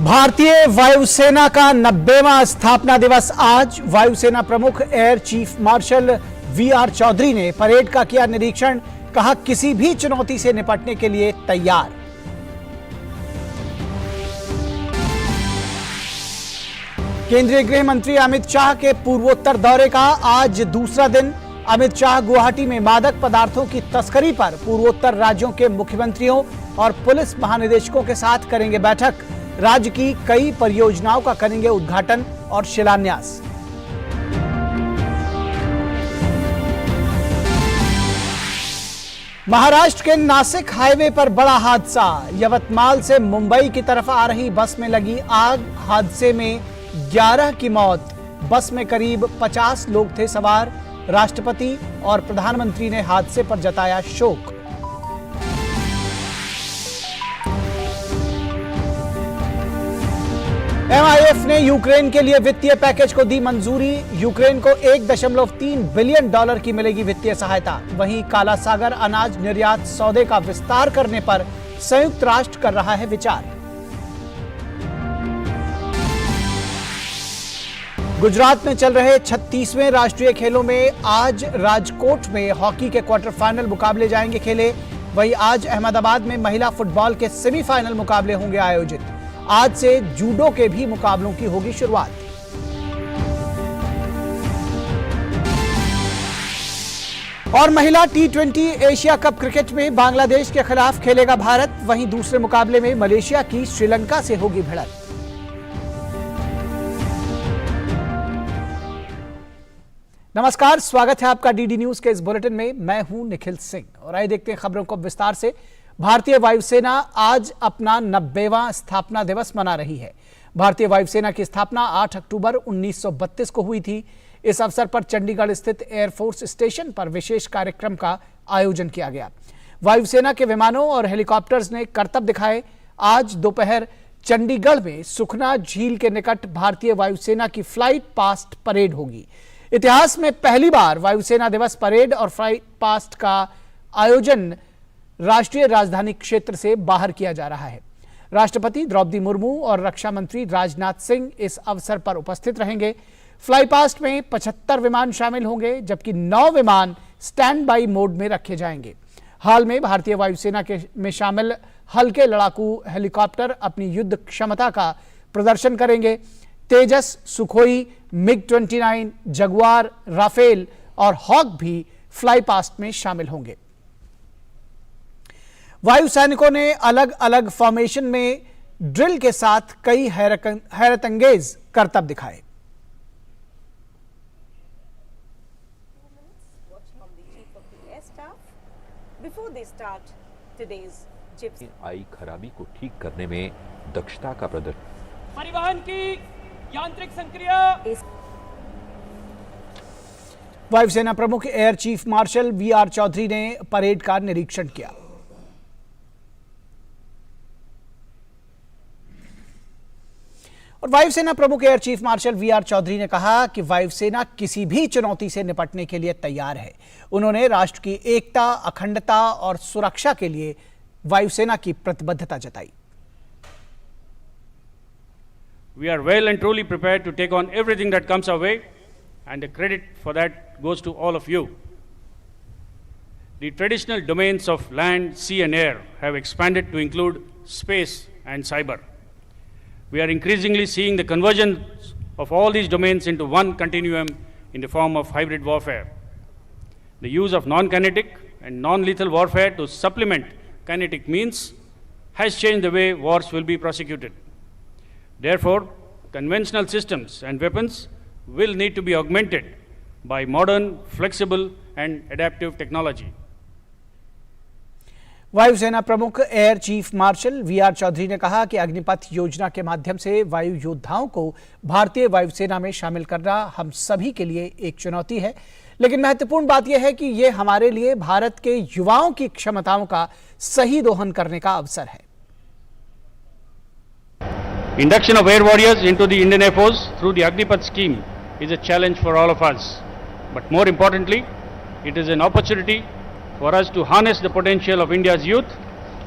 भारतीय वायुसेना का 90वां स्थापना दिवस आज। वायुसेना प्रमुख air chief marshal VR Chaudhari ने परेड का किया निरीक्षण। कहा, किसी भी चुनौती से निपटने के लिए तैयार। केंद्रीय गृह मंत्री अमित शाह के पूर्वोत्तर दौरे का आज दूसरा दिन। अमित शाह गुवाहाटी में मादक पदार्थों की तस्करी पर पूर्वोत्तर राज्यों के मुख्यमंत्रियों और पुलिस महानिदेशकों के साथ करेंगे बैठक। राज्य की कई परियोजनाओं का करेंगे उद्घाटन और शिलान्यास। महाराष्ट्र के नासिक हाईवे पर बड़ा हादसा। यवतमाल से मुंबई की तरफ आ रही बस में लगी आग। हादसे में 11 की मौत। बस में करीब 50 लोग थे सवार। राष्ट्रपति और प्रधानमंत्री ने हादसे पर जताया शोक। एमआईएफ ने यूक्रेन के लिए वित्तीय पैकेज को दी मंजूरी। यूक्रेन को $1.3 बिलियन की मिलेगी वित्तीय सहायता। वहीं काला सागर अनाज निर्यात सौदे का विस्तार करने पर संयुक्त राष्ट्र कर रहा है विचार। गुजरात में चल रहे 36वें राष्ट्रीय खेलों में आज राजकोट में हॉकी के क्वार्टर फाइनल मुकाबले जाएंगे खेले। वहीं आज अहमदाबाद में महिला फुटबॉल के सेमीफाइनल मुकाबले होंगे आयोजित। आज से जूडो के भी मुकाबलों की होगी शुरुआत। और महिला T20 एशिया कप क्रिकेट में बांग्लादेश के खिलाफ खेलेगा भारत। वहीं दूसरे मुकाबले में मलेशिया की श्रीलंका से होगी भिड़ंत। नमस्कार, स्वागत है आपका डीडी न्यूज के इस बुलेटिन में। मैं हूं निखिल सिंह और आइए देखते हैं खबरों को विस्तार से। भारतीय वायुसेना आज अपना 90वां स्थापना दिवस मना रही है। भारतीय वायुसेना की स्थापना 8 अक्टूबर 1932 को हुई थी। इस अवसर पर चंडीगढ़ स्थित एयरफोर्स स्टेशन पर विशेष कार्यक्रम का आयोजन किया गया। वायुसेना के विमानों और हेलीकॉप्टर्स ने करतब दिखाए। आज दोपहर चंडीगढ़ में सुखना झील के निकट भारतीय वायुसेना की फ्लाइट पास्ट परेड होगी। इतिहास में पहली बार वायुसेना दिवस परेड और फ्लाइट पास्ट का आयोजन राष्ट्रीय राजधानी क्षेत्र से बाहर किया जा रहा है। राष्ट्रपति द्रौपदी मुर्मू और रक्षा मंत्री राजनाथ सिंह इस अवसर पर उपस्थित रहेंगे। फ्लाई पास्ट में 75 विमान शामिल होंगे, जबकि 9 विमान स्टैंड बाई मोड में रखे जाएंगे। हाल में भारतीय वायुसेना में शामिल हल्के लड़ाकू हेलीकॉप्टर अपनी युद्ध क्षमता का प्रदर्शन करेंगे। तेजस, सुखोई, मिग-29, जगुआर, राफेल और हॉक भी फ्लाई पास्ट में शामिल होंगे। वायु सैनिकों ने अलग अलग फॉर्मेशन में ड्रिल के साथ कई हैरतअंगेज करतब दिखाए। आई खराबी को ठीक करने में दक्षता का प्रदर्शन। परिवहन की यांत्रिक संक्रिया। वायुसेना प्रमुख air chief marshal VR Chaudhari ने परेड का निरीक्षण किया। और वायुसेना प्रमुख air chief marshal VR Chaudhari ने कहा कि वायुसेना किसी भी चुनौती से निपटने के लिए तैयार है। उन्होंने राष्ट्र की एकता, अखंडता और सुरक्षा के लिए वायुसेना की प्रतिबद्धता जताई। We are well and truly prepared to take on everything that comes our way, and the credit for that goes to all of you. The traditional domains of land, sea and air have expanded to include space and cyber. We are increasingly seeing the convergence of all these domains into one continuum in the form of hybrid warfare. The use of non-kinetic and non-lethal warfare to supplement kinetic means has changed the way wars will be prosecuted. Therefore, conventional systems and weapons will need to be augmented by modern, flexible and adaptive technology. वायुसेना प्रमुख air chief marshal VR Chaudhari ने कहा कि अग्निपथ योजना के माध्यम से वायु योद्धाओं को भारतीय वायुसेना में शामिल करना हम सभी के लिए एक चुनौती है, लेकिन महत्वपूर्ण बात यह है कि यह हमारे लिए भारत के युवाओं की क्षमताओं का सही दोहन करने का अवसर है। Induction of air warriors into the Indian Air Force through the Agnipath scheme is a challenge for all of us. But more importantly, it is an opportunity for us to harness the potential of India's youth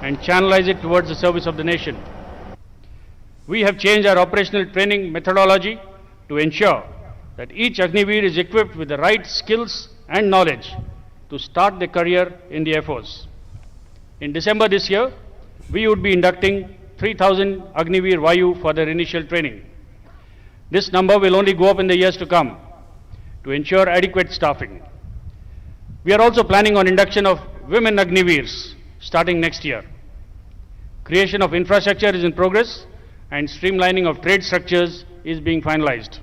and channelize it towards the service of the nation. We have changed our operational training methodology to ensure that each Agniveer is equipped with the right skills and knowledge to start their career in the Air Force. In December this year, we would be inducting 3,000 Agniveer Vayu for their initial training. This number will only go up in the years to come to ensure adequate staffing. We are also planning on induction of women Agniveers starting next year. Creation of infrastructure is in progress and streamlining of trade structures is being finalized.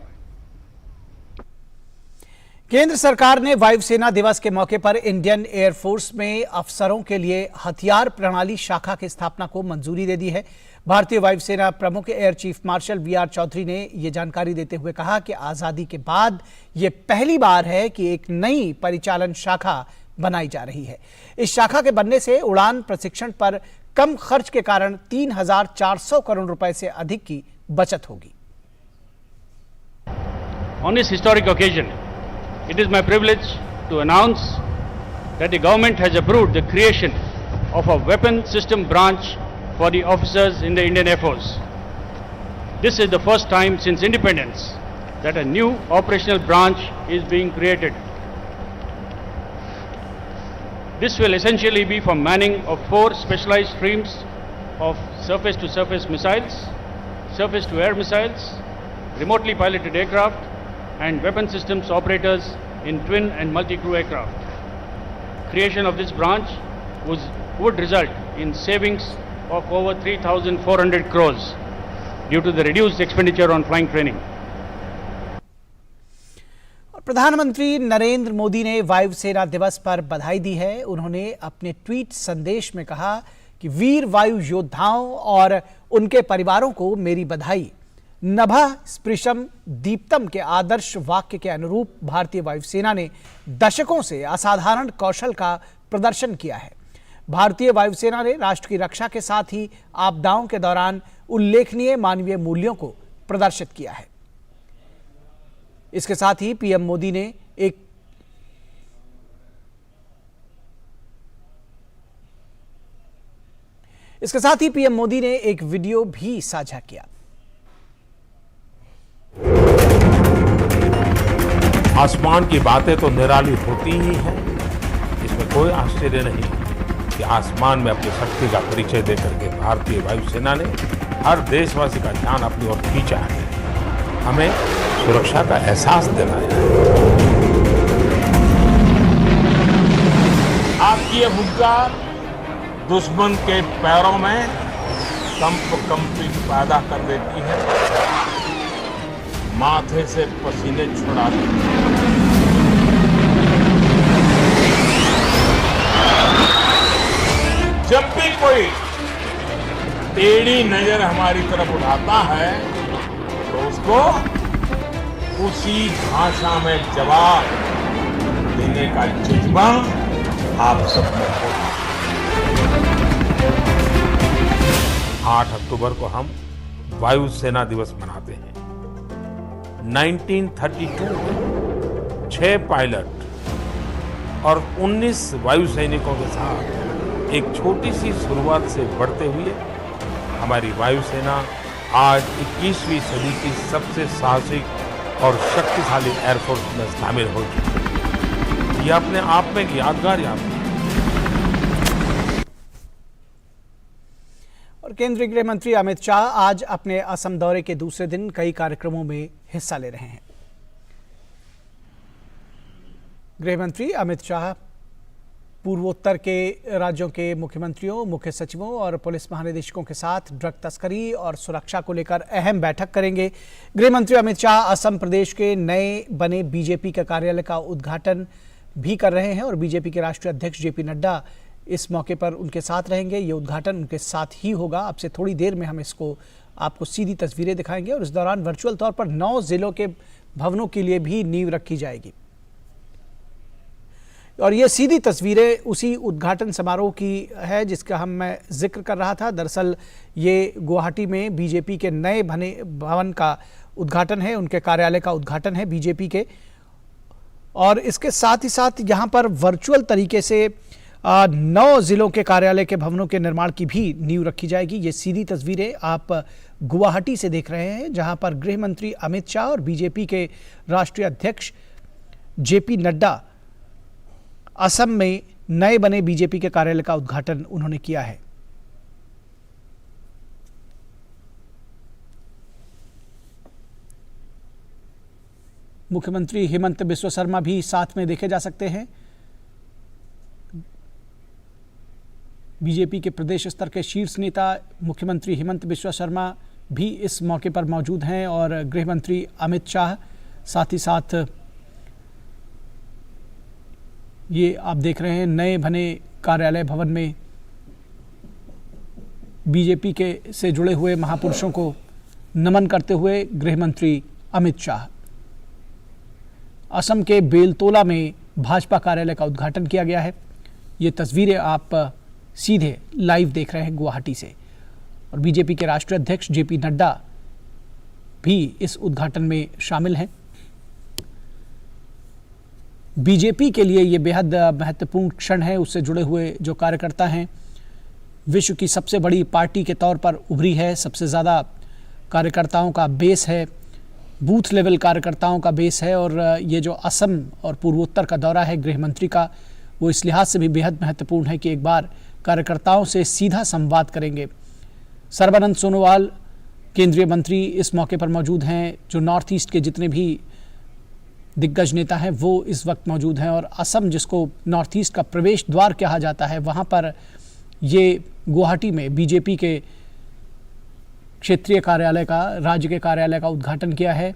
केंद्र सरकार ने वायुसेना दिवस के मौके पर Indian air force में अफसरों के लिए हथियार प्रणाली शाखा की स्थापना को मंजूरी दे दी है। भारतीय वायुसेना प्रमुख air chief marshal VR Chaudhari ने यह जानकारी देते हुए कहा कि आजादी के बाद यह पहली बार है कि एक नई परिचालन शाखा बनाई जा रही है। इस शाखा के बनने से उड़ान प्रशिक्षण पर कम खर्च के कारण 3,400 करोड़ रुपए से अधिक की बचत होगी। On this historic occasion, it is my privilege to announce that the government has approved the creation of a weapon system branch for the officers in the Indian Air Force. This is the first time since independence that a new operational branch is being created. This will essentially be for manning of 4 specialized streams of surface-to-surface missiles, surface-to-air missiles, remotely piloted aircraft, and weapon systems operators in twin and multi-crew aircraft. Creation of this branch would result in savings of over 3,400 crores due to the reduced expenditure on flying training. प्रधानमंत्री नरेंद्र मोदी ने वायुसेना दिवस पर बधाई दी है। उन्होंने अपने tweet संदेश में कहा कि वीर वायु योद्धाओं और उनके परिवारों को मेरी बधाई। नभः स्पृशम दीप्तम के आदर्श वाक्य के अनुरूप भारतीय वायुसेना ने दशकों से असाधारण कौशल का प्रदर्शन किया है। भारतीय वायुसेना ने राष्ट्र की रक्षा के साथ ही आपदाओं के दौरान उल्लेखनीय मानवीय मूल्यों को प्रदर्शित किया है। इसके साथ ही पीएम मोदी ने एक वीडियो भी साझा किया। आसमान की बातें तो निराली होती ही हैं, इसमें कोई आश्चर्य नहीं कि आसमान में अपनी शक्ति का परिचय देकर के भारतीय वायुसेना ने हर देशवासी का ध्यान अपनी ओर खींचा है, हमें सुरक्षा का एहसास दिलाया। आपकी ये हुंकार दुश्मन के पैरों में कंपी पैदा कर देती है, माथे से पसीने छुड़ा देती है। जब भी कोई टेढ़ी नजर हमारी तरफ उठाता है तो उसको उसी भाषा में जवाब देने का जज्बा आप सब में होगा। 8 अक्टूबर को हम वायुसेना दिवस मनाते हैं। 1932 में 6 पायलट और 19 वायु सैनिकों के साथ एक छोटी सी शुरुआत से बढ़ते हुए हमारी वायुसेना आज 21वीं सदी की सबसे साहसिक और शक्तिशाली एयरफोर्स में शामिल हो चुकी है। यह अपने आप में एक यादगार यात्रा है। और केंद्रीय गृह मंत्री अमित शाह आज अपने असम दौरे के दूसरे दिन कई कार्यक्रमों में हिस्सा ले रहे हैं। गृह मंत्री अमित शाह पूर्वोत्तर के राज्यों के मुख्यमंत्रियों, मुख्य सचिवों और पुलिस महानिदेशकों के साथ ड्रग तस्करी और सुरक्षा को लेकर अहम बैठक करेंगे। गृह मंत्री अमित शाह असम प्रदेश के नए बने बीजेपी के कार्यालय का उद्घाटन भी कर रहे हैं और बीजेपी के राष्ट्रीय अध्यक्ष जेपी नड्डा इस मौके पर उनके साथ रहेंगे। ये उद्घाटन उनके साथ ही होगा। अब से थोड़ी देर में हम इसको आपको सीधी तस्वीरें दिखाएंगे और इस दौरान वर्चुअल तौर पर 9 जिलों के भवनों के लिए भी नींव रखी जाएगी। और ये सीधी तस्वीरें उसी उद्घाटन समारोह की है जिसका मैं जिक्र कर रहा था। दरअसल ये गुवाहाटी में बीजेपी के नए बने भवन का उद्घाटन है, उनके कार्यालय का उद्घाटन है बीजेपी के। और इसके साथ ही साथ यहाँ पर वर्चुअल तरीके से 9 जिलों के कार्यालय के भवनों के निर्माण की भी नींव रखी जाएगी। ये सीधी तस्वीरें आप गुवाहाटी से देख रहे हैं, जहां पर गृह मंत्री अमित शाह और बीजेपी के राष्ट्रीय अध्यक्ष जेपी नड्डा असम में नए बने बीजेपी के कार्यालय का उद्घाटन उन्होंने किया है। मुख्यमंत्री हेमंत बिस्वा शर्मा भी साथ में देखे जा सकते हैं। बीजेपी के प्रदेश स्तर के शीर्ष नेता मुख्यमंत्री हेमंत बिस्वा शर्मा भी इस मौके पर मौजूद हैं और गृह मंत्री अमित शाह, साथ ही साथ ये आप देख रहे हैं नए बने कार्यालय भवन में बीजेपी के से जुड़े हुए महापुरुषों को नमन करते हुए गृह मंत्री अमित शाह। असम के बेलतोला में भाजपा कार्यालय का उद्घाटन किया गया है। ये तस्वीरें आप सीधे लाइव देख रहे हैं गुवाहाटी से, और बीजेपी के राष्ट्रीय अध्यक्ष जेपी नड्डा भी इस उद्घाटन में शामिल हैं। बीजेपी के लिए ये बेहद महत्वपूर्ण क्षण है। उससे जुड़े हुए जो कार्यकर्ता हैं, विश्व की सबसे बड़ी पार्टी के तौर पर उभरी है, सबसे ज़्यादा कार्यकर्ताओं का बेस है, बूथ लेवल कार्यकर्ताओं का बेस है। और ये जो असम और पूर्वोत्तर का दौरा है गृह मंत्री का, वो इस लिहाज से भी बेहद महत्वपूर्ण है कि एक बार कार्यकर्ताओं से सीधा संवाद करेंगे। सर्बानंद सोनोवाल केंद्रीय मंत्री इस मौके पर मौजूद हैं। जो नॉर्थ ईस्ट के जितने भी दिग्गज नेता हैं वो इस वक्त मौजूद हैं, और असम जिसको नॉर्थ ईस्ट का प्रवेश द्वार कहा जाता है, वहाँ पर ये गुवाहाटी में बीजेपी के क्षेत्रीय कार्यालय का, राज्य के कार्यालय का उद्घाटन किया है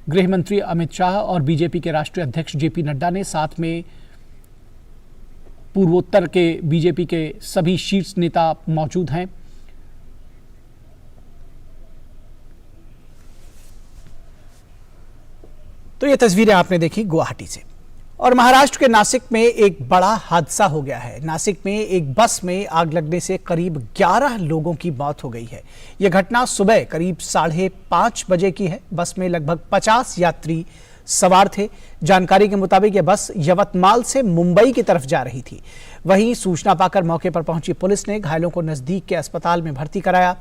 गृह मंत्री अमित शाह और बीजेपी के राष्ट्रीय अध्यक्ष जेपी नड्डा ने। साथ में पूर्वोत्तर के बीजेपी के सभी शीर्ष नेता मौजूद हैं। तो ये तस्वीरें आपने देखी गुवाहाटी से। और महाराष्ट्र के नासिक में एक बड़ा हादसा हो गया है। नासिक में एक बस में आग लगने से करीब 11 लोगों की मौत हो गई है। यह घटना सुबह करीब 5:30 बजे की है। बस में लगभग 50 यात्री सवार थे। जानकारी के मुताबिक यह बस यवतमाल से मुंबई की तरफ जा रही थी। वहीं सूचना पाकर मौके पर पहुंची पुलिस ने घायलों को नजदीक के अस्पताल में भर्ती कराया।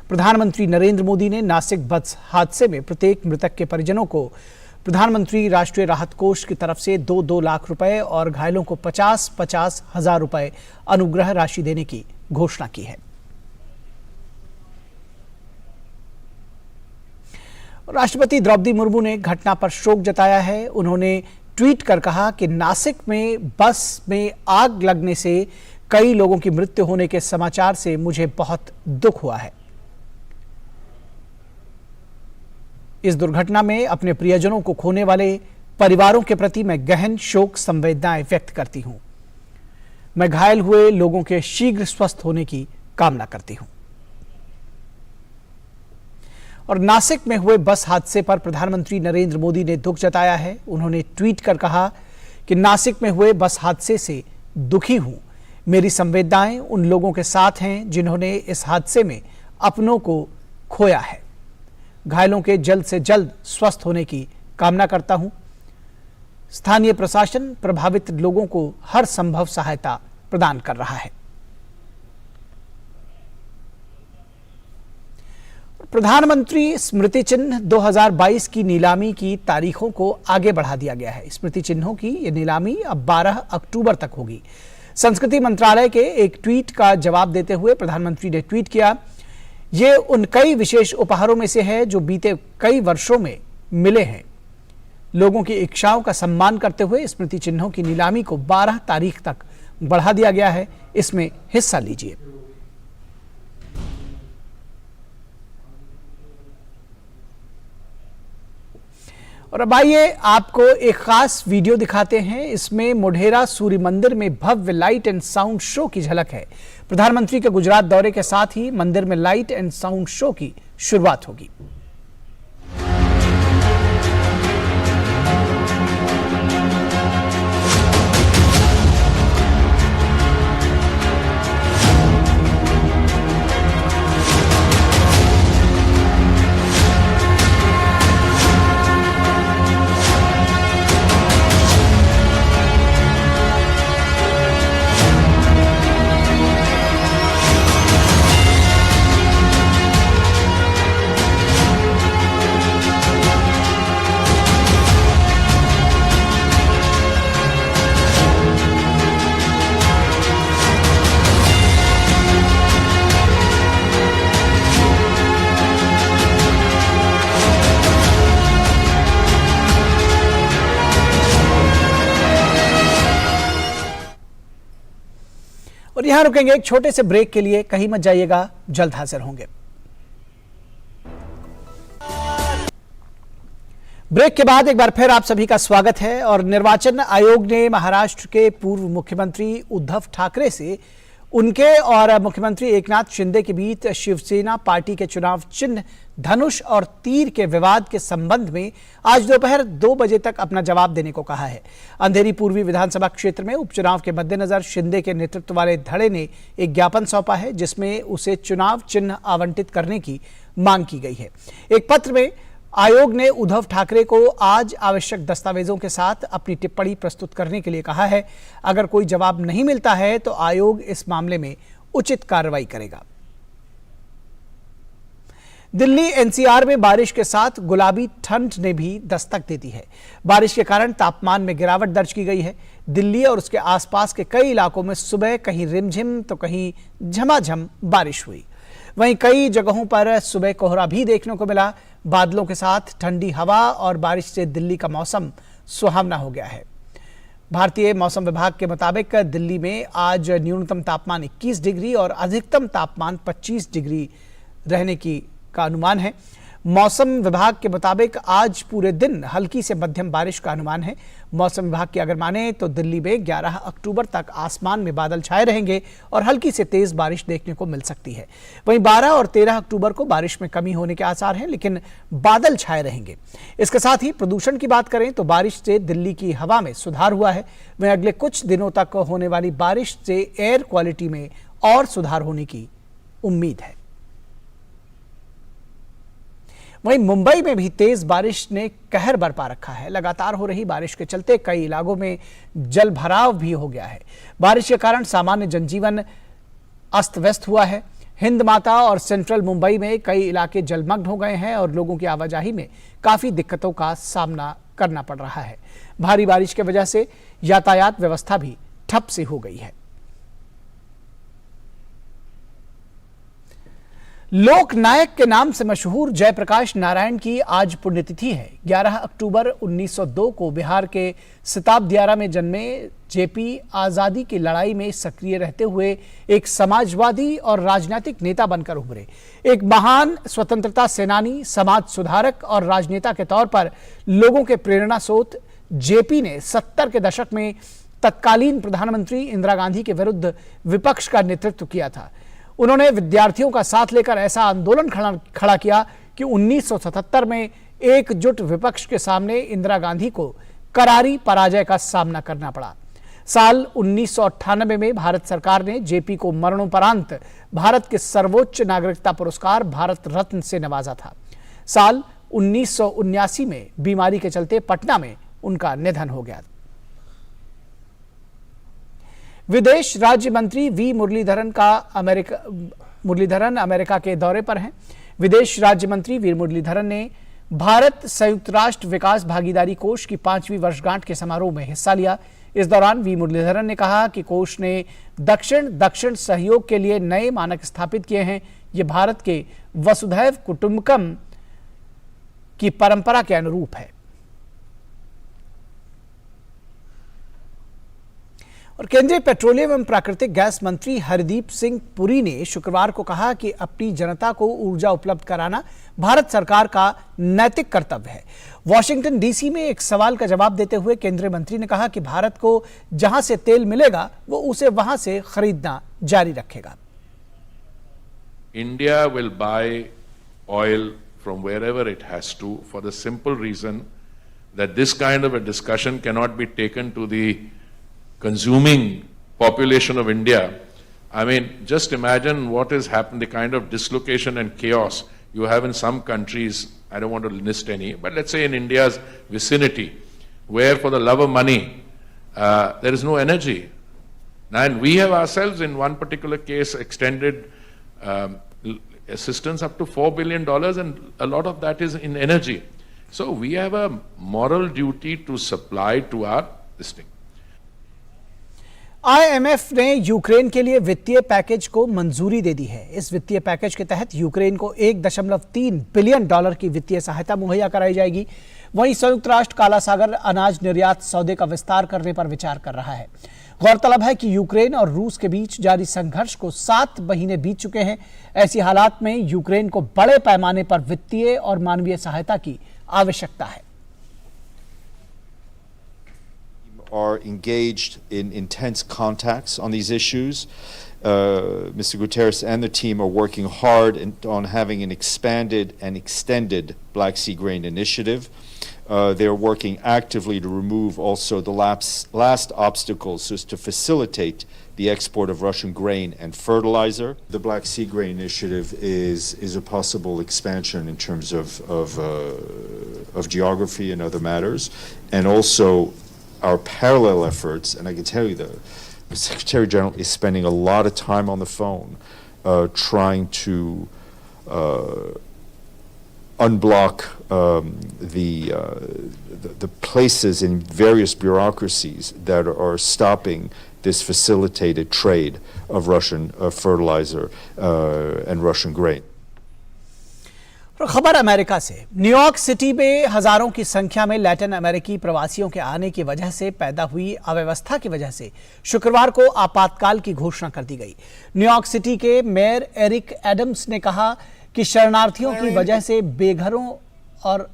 प्रधानमंत्री नरेंद्र मोदी ने नासिक बस हादसे में प्रत्येक मृतक के परिजनों को प्रधानमंत्री राष्ट्रीय राहत कोष की तरफ से 2-2 लाख रुपए और घायलों को 50-50 हजार रुपए अनुग्रह राशि देने की घोषणा की है। राष्ट्रपति द्रौपदी मुर्मू ने घटना पर शोक जताया है। उन्होंने ट्वीट कर कहा कि नासिक में बस में आग लगने से कई लोगों की मृत्यु होने के समाचार से मुझे बहुत दुख हुआ है। इस दुर्घटना में अपने प्रियजनों को खोने वाले परिवारों के प्रति मैं गहन शोक संवेदनाएं व्यक्त करती हूं। मैं घायल हुए लोगों के शीघ्र स्वस्थ होने की कामना करती हूं। और नासिक में हुए बस हादसे पर प्रधानमंत्री नरेंद्र मोदी ने दुख जताया है। उन्होंने ट्वीट कर कहा कि नासिक में हुए बस हादसे से दुखी हूं। मेरी संवेदनाएं उन लोगों के साथ हैं जिन्होंने इस हादसे में अपनों को खोया है। घायलों के जल्द से जल्द स्वस्थ होने की कामना करता हूं। स्थानीय प्रशासन प्रभावित लोगों को हर संभव सहायता प्रदान कर रहा है। प्रधानमंत्री स्मृति चिन्ह 2022 की नीलामी की तारीखों को आगे बढ़ा दिया गया है। स्मृति चिन्हों की यह नीलामी अब 12 अक्टूबर तक होगी। संस्कृति मंत्रालय के एक ट्वीट का जवाब देते हुए प्रधानमंत्री ने ट्वीट किया, ये उन कई विशेष उपहारों में से है जो बीते कई वर्षों में मिले हैं। लोगों की इच्छाओं का सम्मान करते हुए स्मृति चिन्हों की नीलामी को 12 तारीख तक बढ़ा दिया गया है। इसमें हिस्सा लीजिए। और अब आइए आपको एक खास वीडियो दिखाते हैं। इसमें मोढेरा सूर्य मंदिर में भव्य लाइट एंड साउंड शो की झलक है। प्रधानमंत्री के गुजरात दौरे के साथ ही मंदिर में लाइट एंड साउंड शो की शुरुआत होगी। और यहां रुकेंगे एक छोटे से ब्रेक के लिए, कहीं मत जाइएगा, जल्द हाजिर होंगे। ब्रेक के बाद एक बार फिर आप सभी का स्वागत है। और निर्वाचन आयोग ने महाराष्ट्र के पूर्व मुख्यमंत्री उद्धव ठाकरे से उनके और मुख्यमंत्री एकनाथ शिंदे के बीच शिवसेना पार्टी के चुनाव चिन्ह धनुष और तीर के विवाद के संबंध में आज दोपहर 2 बजे तक अपना जवाब देने को कहा है। अंधेरी पूर्वी विधानसभा क्षेत्र में उपचुनाव के मद्देनजर शिंदे के नेतृत्व वाले धड़े ने एक ज्ञापन सौंपा है, जिसमें उसे चुनाव चिन्ह आवंटित करने की मांग की गई है। एक पत्र में आयोग ने उद्धव ठाकरे को आज आवश्यक दस्तावेजों के साथ अपनी टिप्पणी प्रस्तुत करने के लिए कहा है। अगर कोई जवाब नहीं मिलता है तो आयोग इस मामले में उचित कार्रवाई करेगा। दिल्ली एनसीआर में बारिश के साथ गुलाबी ठंड ने भी दस्तक दे दी है। बारिश के कारण तापमान में गिरावट दर्ज की गई है। दिल्ली और उसके आसपास के कई इलाकों में सुबह कहीं रिमझिम तो कहीं झमाझम बारिश हुई। वहीं कई जगहों पर सुबह कोहरा भी देखने को मिला। बादलों के साथ ठंडी हवा और बारिश से दिल्ली का मौसम सुहावना हो गया है। भारतीय मौसम विभाग के मुताबिक दिल्ली में आज न्यूनतम तापमान 21 डिग्री और अधिकतम तापमान 25 डिग्री रहने का अनुमान है। मौसम विभाग के मुताबिक आज पूरे दिन हल्की से मध्यम बारिश का अनुमान है। मौसम विभाग की अगर माने तो दिल्ली में 11 अक्टूबर तक आसमान में बादल छाए रहेंगे और हल्की से तेज बारिश देखने को मिल सकती है। वहीं 12 और 13 अक्टूबर को बारिश में कमी होने के आसार हैं, लेकिन बादल छाए रहेंगे। इसके साथ ही प्रदूषण की बात करें तो बारिश से दिल्ली की हवा में सुधार हुआ है। वहीं अगले कुछ दिनों तक होने वाली बारिश से एयर क्वालिटी में और सुधार होने की उम्मीद है। वहीं मुंबई में भी तेज बारिश ने कहर बरपा रखा है। लगातार हो रही बारिश के चलते कई इलाकों में जल भराव भी हो गया है। बारिश के कारण सामान्य जनजीवन अस्त व्यस्त हुआ है। हिंद माता और सेंट्रल मुंबई में कई इलाके जलमग्न हो गए हैं और लोगों की आवाजाही में काफी दिक्कतों का सामना करना पड़ रहा है। भारी बारिश की वजह से यातायात व्यवस्था भी ठप सी हो गई है। लोक नायक के नाम से मशहूर जयप्रकाश नारायण की आज पुण्यतिथि है। 11 अक्टूबर 1902 को बिहार के सिताब दियारा में जन्मे जेपी आजादी की लड़ाई में सक्रिय रहते हुए एक समाजवादी और राजनीतिक नेता बनकर उभरे। एक महान स्वतंत्रता सेनानी, समाज सुधारक और राजनेता के तौर पर लोगों के प्रेरणा स्रोत जेपी ने 70 के दशक में तत्कालीन प्रधानमंत्री इंदिरा गांधी के विरुद्ध विपक्ष का नेतृत्व किया था। उन्होंने विद्यार्थियों का साथ लेकर ऐसा आंदोलन खड़ा किया कि 1977 में एकजुट विपक्ष के सामने इंदिरा गांधी को करारी पराजय का सामना करना पड़ा। साल 1998 में भारत सरकार ने जेपी को मरणोपरांत भारत के सर्वोच्च नागरिकता पुरस्कार भारत रत्न से नवाजा था। साल 1979 में बीमारी के चलते पटना में उनका निधन हो गया। विदेश राज्य मंत्री वी मुरलीधरन अमेरिका के दौरे पर हैं। विदेश राज्य मंत्री वी मुरलीधरन ने भारत संयुक्त राष्ट्र विकास भागीदारी कोष की 5वीं वर्षगांठ के समारोह में हिस्सा लिया। इस दौरान वी मुरलीधरन ने कहा कि कोष ने दक्षिण सहयोग के लिए नए मानक स्थापित किए हैं। ये भारत के वसुधैव कुटुंबकम की परंपरा के अनुरूप है। और केंद्रीय पेट्रोलियम एवं प्राकृतिक गैस मंत्री हरदीप सिंह पुरी ने शुक्रवार को कहा कि अपनी जनता को ऊर्जा उपलब्ध कराना भारत सरकार का नैतिक कर्तव्य है। वॉशिंगटन डीसी में एक सवाल का जवाब देते हुए केंद्रीय मंत्री ने कहा कि भारत को जहां से तेल मिलेगा वो उसे वहां से खरीदना जारी रखेगा। India will buy oil from wherever it has to, for the simple reason that this kind of a discussion cannot be taken to the consuming population of India. I mean, just imagine what has happened, the kind of dislocation and chaos you have in some countries. I don't want to list any, but let's say in India's vicinity, where for the love of money, there is no energy. And we have ourselves, in one particular case, extended assistance up to $4 billion, and a lot of that is in energy. So we have a moral duty to supply to our this thing. IMF ने Ukraine के लिए वित्तीय package को मंजूरी दे दी है। इस वित्तीय package के तहत यूक्रेन को $1.3 बिलियन की वित्तीय सहायता मुहैया कराई जाएगी। वहीं संयुक्त राष्ट्र काला सागर अनाज निर्यात सौदे का विस्तार करने पर विचार कर रहा है। गौरतलब है कि यूक्रेन और रूस के बीच जारी संघर्ष को 7 महीने बीत चुके हैं। ऐसी हालात में यूक्रेन को बड़े पैमाने पर वित्तीय और मानवीय सहायता की आवश्यकता है। Are engaged in intense contacts on these issues. Mr. Guterres and the team are working hard on having an expanded and extended Black Sea Grain Initiative. They are working actively to remove also the last obstacles so as to facilitate the export of Russian grain and fertilizer. The Black Sea Grain Initiative is a possible expansion in terms of geography and other matters, and also our parallel efforts, and I can tell you the Secretary General is spending a lot of time on the phone trying to unblock the places in various bureaucracies that are stopping this facilitated trade of Russian fertilizer and Russian grain. खबर America से। New York city में हजारों की संख्या में Latin अमेरिकी प्रवासियों के आने की वजह से पैदा हुई अव्यवस्था की वजह से शुक्रवार को आपातकाल की घोषणा कर दी गई। न्यूयॉर्क सिटी के मेयर एरिक एडम्स ने कहा कि शरणार्थियों की वजह से बेघरों और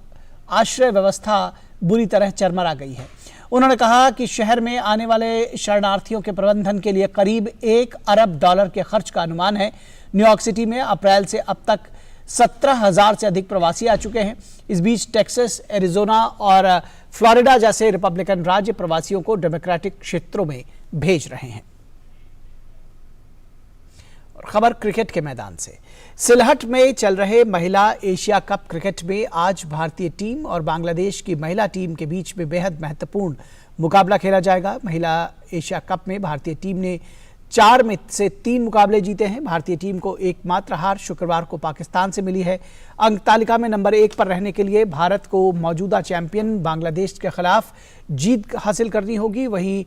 आश्रय व्यवस्था बुरी तरह चरमरा गई है। उन्होंने कहा कि शहर में आने वाले शरणार्थियों के प्रबंधन के लिए करीब $1 अरब के खर्च का अनुमान है। न्यूयॉर्क सिटी में अप्रैल से अब तक 17,000 से अधिक प्रवासी आ चुके हैं। इस बीच टेक्सास, एरिजोना और फ्लोरिडा जैसे रिपब्लिकन राज्य प्रवासियों को डेमोक्रेटिक क्षेत्रों में भेज रहे हैं। और खबर क्रिकेट के मैदान से। सिलहट में चल रहे महिला एशिया कप क्रिकेट में आज भारतीय टीम और बांग्लादेश की महिला टीम के बीच में बेहद महत्वपूर्ण मुकाबला खेला जाएगा। महिला एशिया कप में भारतीय टीम ने 4 में से 3 मुकाबले जीते हैं। भारतीय टीम को एकमात्र हार शुक्रवार को पाकिस्तान से मिली है। अंक तालिका में नंबर 1 पर रहने के लिए भारत को मौजूदा चैंपियन बांग्लादेश के खिलाफ जीत हासिल करनी होगी। वहीं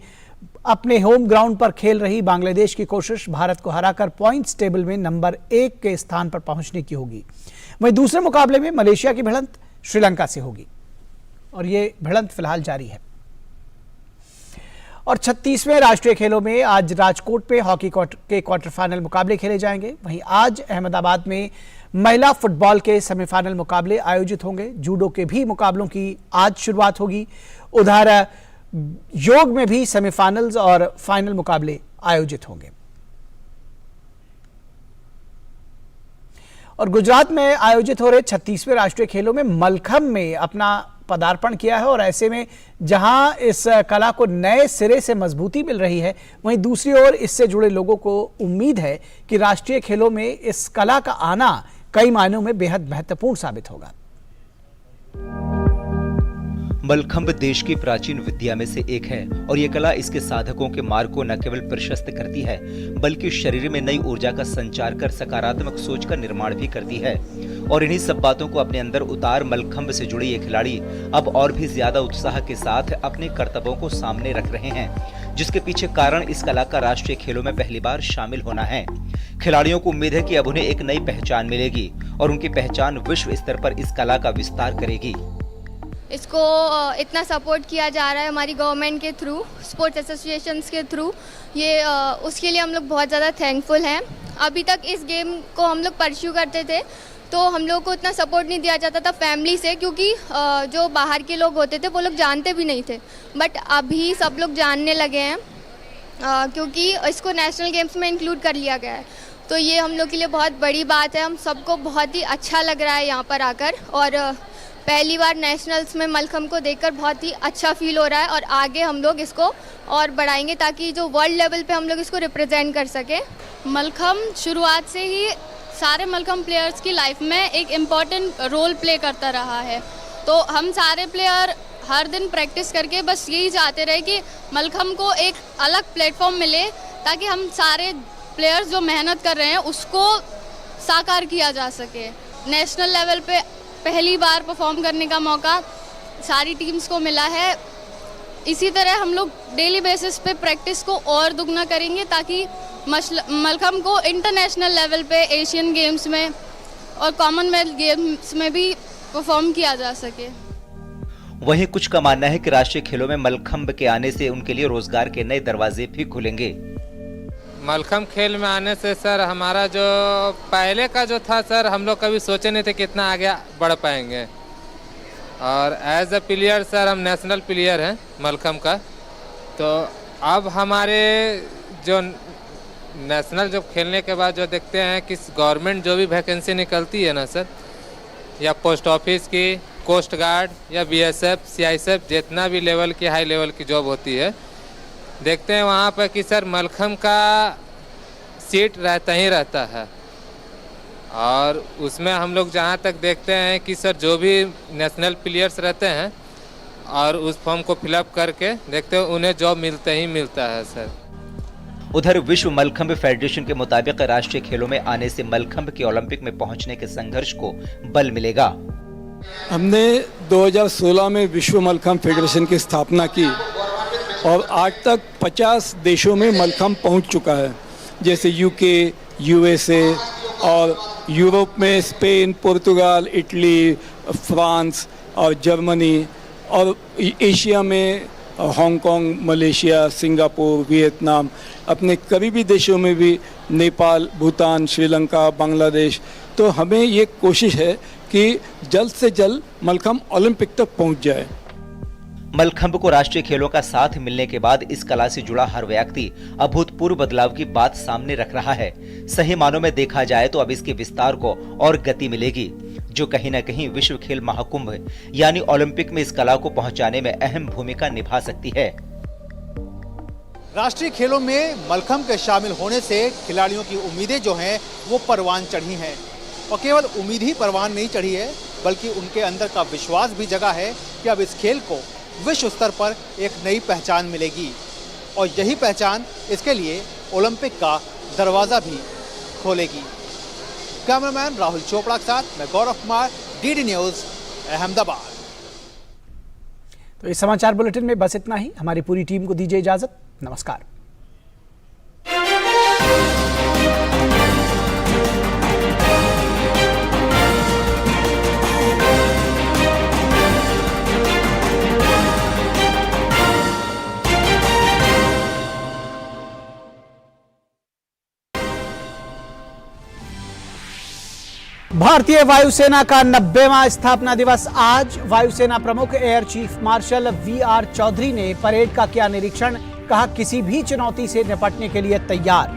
अपने होम ग्राउंड पर खेल रही बांग्लादेश की कोशिश भारत को हराकर पॉइंट्स टेबल में नंबर 1 के स्थान पर पहुंचने की होगी। वहीं दूसरे मुकाबले में मलेशिया की भिड़ंत श्रीलंका से होगी और ये भिड़ंत फिलहाल जारी है। और 36वें राष्ट्रीय खेलों में आज राजकोट में हॉकी के क्वार्टर फाइनल मुकाबले खेले जाएंगे। वहीं आज अहमदाबाद में महिला फुटबॉल के सेमीफाइनल मुकाबले आयोजित होंगे। जूडो के भी मुकाबलों की आज शुरुआत होगी। उधर योग में भी सेमीफाइनल्स और फाइनल मुकाबले आयोजित होंगे। और गुजरात में आयोजित हो रहे 36वें राष्ट्रीय खेलों में मलखंब में अपना पदार्पण किया है। और ऐसे में जहां इस कला को नए सिरे से मजबूती मिल रही है, वहीं दूसरी ओर इससे जुड़े लोगों को उम्मीद है कि राष्ट्रीय खेलों में इस कला का आना कई मायनों में बेहद महत्वपूर्ण साबित होगा। मलखंब देश की प्राचीन विद्या में से एक है और ये कला इसके साधकों के मार्ग को न केवल प्रशस्त करती है बल्कि शरीर में नई ऊर्जा का संचार कर सकारात्मक सोच का निर्माण भी करती है। और इन्हीं सब बातों को अपने अंदर उतार मलखंब से जुड़े ये खिलाड़ी अब और भी ज्यादा उत्साह के साथ अपने कर्तव्यों को सामने रख रहे हैं, जिसके पीछे कारण इस कला का राष्ट्रीय खेलों में पहली बार शामिल होना है। खिलाड़ियों को उम्मीद है कि अब उन्हें एक नई पहचान मिलेगी और उनकी पहचान विश्व स्तर पर इस कला का विस्तार करेगी। इसको इतना सपोर्ट किया जा रहा है हमारी गवर्नमेंट के थ्रू, स्पोर्ट्स एसोसिएशंस के थ्रू, ये उसके लिए हम लोग बहुत ज़्यादा थैंकफुल हैं। अभी तक इस गेम को हम लोग परस्यू करते थे तो हम लोग को इतना सपोर्ट नहीं दिया जाता था फैमिली से, क्योंकि जो बाहर के लोग होते थे वो लोग जानते भी नहीं थे। बट अभी सब लोग जानने लगे हैं क्योंकि इसको नेशनल गेम्स में इंक्लूड कर लिया गया है। तो ये हम लोग के लिए बहुत बड़ी बात है। हम सबको बहुत ही अच्छा लग रहा है यहाँ पर आकर, और पहली बार नेशनल्स में मलखंब को देखकर बहुत ही अच्छा फील हो रहा है। और आगे हम लोग इसको और बढ़ाएंगे ताकि जो वर्ल्ड लेवल पे हम लोग इसको रिप्रेजेंट कर सके। मलखंब शुरुआत से ही सारे मलखंब प्लेयर्स की लाइफ में एक इम्पॉर्टेंट रोल प्ले करता रहा है। तो हम सारे प्लेयर हर दिन प्रैक्टिस करके बस यही चाहते रहे कि मलखंब को एक अलग प्लेटफॉर्म मिले ताकि हम सारे प्लेयर्स जो मेहनत कर रहे हैं उसको साकार किया जा सके। नेशनल लेवल पे पहली बार परफॉर्म करने का मौका सारी टीम्स को मिला है इसी तरह हम लोग डेली बेसिस पे प्रैक्टिस को और दुगना करेंगे ताकि मलखम्ब को इंटरनेशनल लेवल पे एशियन गेम्स में और कॉमनवेल्थ गेम्स में भी परफॉर्म किया जा सके। वहीं कुछ का मानना है कि राष्ट्रीय खेलों में मलखम्ब के आने से उनके लिए रोजगार के नए दरवाजे भी खुलेंगे। मलखम्ब खेल में आने से सर हमारा जो पहले का जो था सर, हम लोग कभी सोचे नहीं थे कितना आगे बढ़ पाएंगे। और एज अ प्लेयर सर, हम नेशनल प्लेयर हैं मलखम्ब का। तो अब हमारे जो नेशनल जो खेलने के बाद जो देखते हैं कि गवर्नमेंट जो भी वैकेंसी निकलती है ना सर, या पोस्ट ऑफिस की, कोस्ट गार्ड या बीएसएफ, सीआईएसएफ, जितना भी लेवल की हाई लेवल की जॉब होती है, देखते हैं वहाँ पर कि सर मलखम्ब का सीट रहता ही रहता है। और उसमें हम लोग जहाँ तक देखते हैं कि सर जो भी नेशनल प्लेयर्स रहते हैं और उस फॉर्म को फिलअप करके देखते हैं उन्हें जॉब मिलता ही मिलता है सर। उधर विश्व मलखम्ब फेडरेशन के मुताबिक राष्ट्रीय खेलों में आने से मलखम्ब के ओलंपिक में पहुंचने के संघर्ष को बल मिलेगा। हमने 2016 में विश्व मलखम्ब फेडरेशन की स्थापना की और आज तक 50 देशों में मलखम्ब पहुंच चुका है, जैसे यूके, यूएसए और यूरोप में स्पेन, पुर्तगाल, इटली, फ्रांस और जर्मनी, और एशिया में हांगकांग, मलेशिया, सिंगापुर, वियतनाम, अपने करीबी देशों में भी नेपाल, भूटान, श्रीलंका, बांग्लादेश। तो हमें ये कोशिश है कि जल्द से जल्द मलखम्ब ओलंपिक तक पहुंच जाए। मलखम्ब को राष्ट्रीय खेलों का साथ मिलने के बाद इस कला से जुड़ा हर व्यक्ति अभूतपूर्व बदलाव की बात सामने रख रहा है। सही मानों में देखा जाए तो अब इसके विस्तार को और गति मिलेगी, जो कहीं न कहीं विश्व खेल महाकुंभ यानी ओलंपिक में इस कला को पहुंचाने में अहम भूमिका निभा सकती है। राष्ट्रीय खेलों में मलखम्ब के शामिल होने से खिलाड़ियों की उम्मीदें जो हैं वो परवान चढ़ी हैं, और केवल उम्मीद ही परवान नहीं चढ़ी है बल्कि उनके अंदर का विश्वास भी जगा है कि अब इस खेल को विश्व स्तर पर एक नई पहचान मिलेगी, और यही पहचान इसके लिए ओलंपिक का दरवाज़ा भी खोलेगी। कैमरामैन राहुल चोपड़ा के साथ मैं गौरव कुमार, डीडी न्यूज़, अहमदाबाद। तो इस समाचार बुलेटिन में बस इतना ही। हमारी पूरी टीम को दीजिए इजाजत। नमस्कार। भारतीय वायुसेना का 90वां स्थापना दिवस आज। वायुसेना प्रमुख air chief marshal VR. Chaudhari ने परेड का किया निरीक्षण, कहा किसी भी चुनौती से निपटने के लिए तैयार।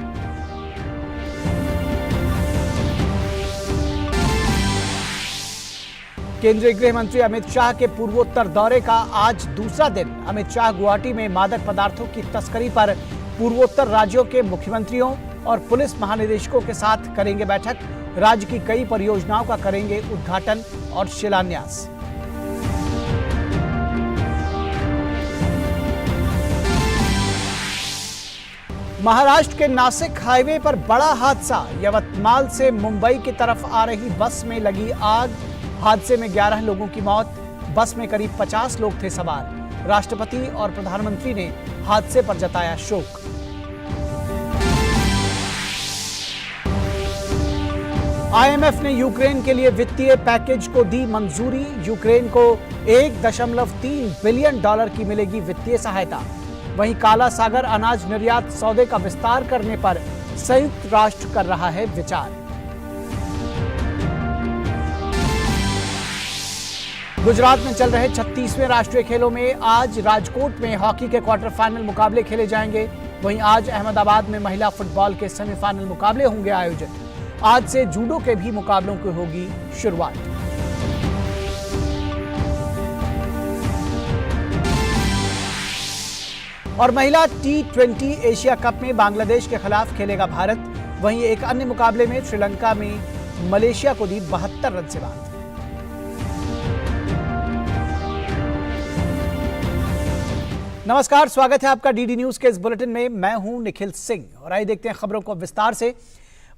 केंद्रीय गृह मंत्री अमित शाह के पूर्वोत्तर दौरे का आज दूसरा दिन। अमित शाह गुवाहाटी में मादक पदार्थों की तस्करी पर पूर्वोत्तर राज्यों के मुख्यमंत्रियों और पुलिस महानिदेशकों के साथ करेंगे बैठक। राज्य की कई परियोजनाओं का करेंगे उद्घाटन और शिलान्यास। महाराष्ट्र के नासिक हाईवे पर बड़ा हादसा। यवतमाल से मुंबई की तरफ आ रही बस में लगी आग। हादसे में 11 लोगों की मौत। बस में करीब 50 लोग थे सवार। राष्ट्रपति और प्रधानमंत्री ने हादसे पर जताया शोक। आईएमएफ ने यूक्रेन के लिए वित्तीय पैकेज को दी मंजूरी। यूक्रेन को $1.3 बिलियन की मिलेगी वित्तीय सहायता। वहीं काला सागर अनाज निर्यात सौदे का विस्तार करने पर संयुक्त राष्ट्र कर रहा है विचार। गुजरात में चल रहे 36वें राष्ट्रीय खेलों में आज राजकोट में हॉकी के क्वार्टर फाइनल मुकाबले खेले जाएंगे। वहीं आज अहमदाबाद में महिला फुटबॉल के सेमीफाइनल मुकाबले होंगे आयोजित। आज से जूडो के भी मुकाबलों की होगी शुरुआत। और महिला T20 एशिया कप में बांग्लादेश के खिलाफ खेलेगा भारत। वहीं एक अन्य मुकाबले में श्रीलंका में मलेशिया को दी 72 रन से बात। नमस्कार, स्वागत है आपका डीडी न्यूज के इस बुलेटिन में। मैं हूं निखिल सिंह और आइए देखते हैं खबरों को विस्तार से।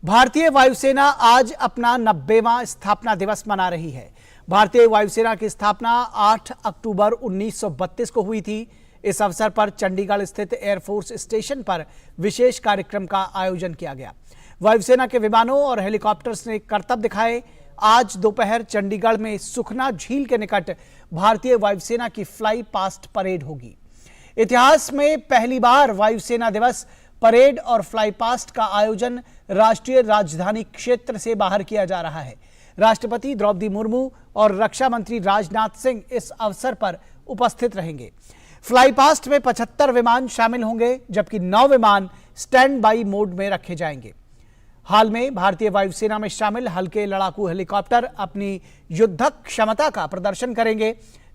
भारतीय वायुसेना आज अपना 90वां स्थापना दिवस मना रही है। भारतीय वायुसेना की स्थापना 8 अक्टूबर 1932 को हुई थी। इस अवसर पर चंडीगढ़ स्थित एयरफोर्स स्टेशन पर विशेष कार्यक्रम का आयोजन किया गया। वायुसेना के विमानों और हेलीकॉप्टर्स ने करतब दिखाए। आज दोपहर चंडीगढ़ में सुखना झील के निकट भारतीय वायुसेना की फ्लाई पास्ट परेड होगी। इतिहास में पहली बार वायुसेना दिवस परेड और फ्लाई पास्ट का आयोजन राष्ट्रीय राजधानी क्षेत्र से बाहर किया जा रहा है। राष्ट्रपति द्रौपदी मुर्मू और रक्षा मंत्री राजनाथ सिंह इस अवसर पर उपस्थित रहेंगे। फ्लाई पास्ट में 75 विमान शामिल होंगे, जबकि 9 विमान स्टैंड बाई मोड में रखे जाएंगे। हाल में भारतीय वायुसेना में शामिल हल्के लड़ाकू हेलीकॉप्टर अपनी युद्धक क्षमता का प्रदर्शन करेंगे।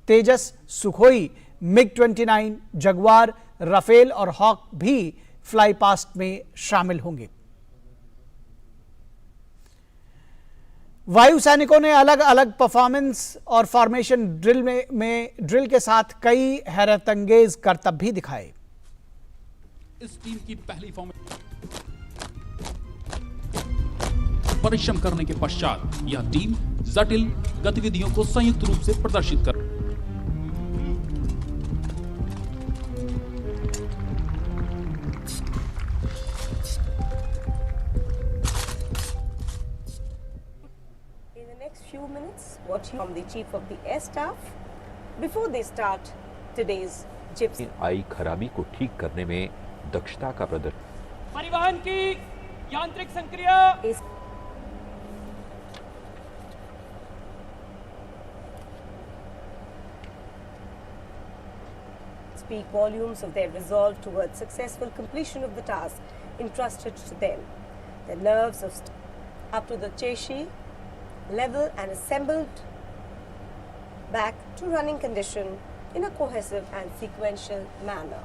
तेजस, सुखोई, मिग-29, जगुआर, राफेल और हॉक भी फ्लाई पास्ट में शामिल होंगे। वायु सैनिकों ने अलग अलग परफॉर्मेंस और फॉर्मेशन ड्रिल में ड्रिल के साथ कई हैरतअंगेज करतब भी दिखाए। इस टीम की पहली परिश्रम करने के पश्चात यह टीम जटिल गतिविधियों को संयुक्त रूप से प्रदर्शित कर few minutes watching from the Chief of the Air Staff before they start today's gypsy. आई खराबी को ठीक करने में दक्षता का प्रदर्शन। परिवहन की यांत्रिक संक्रिया speak volumes of their resolve towards successful completion of the task entrusted to them. Their nerves up to the cheshi level and assembled back to running condition in a cohesive and sequential manner.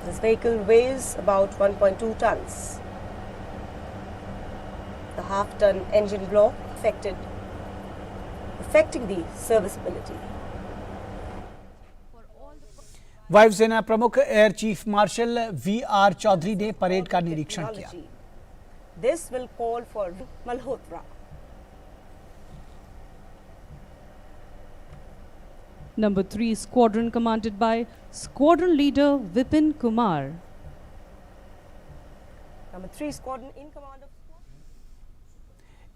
This vehicle weighs about 1.2 tons. The half-ton engine block affecting the serviceability. वायुसेना प्रमुख air chief marshal VR. Chaudhari ने parade का निरीक्षण किया। This will call for Malhotra. Number 3 Squadron commanded by Squadron Leader Vipin Kumar. Number 3 Squadron in command of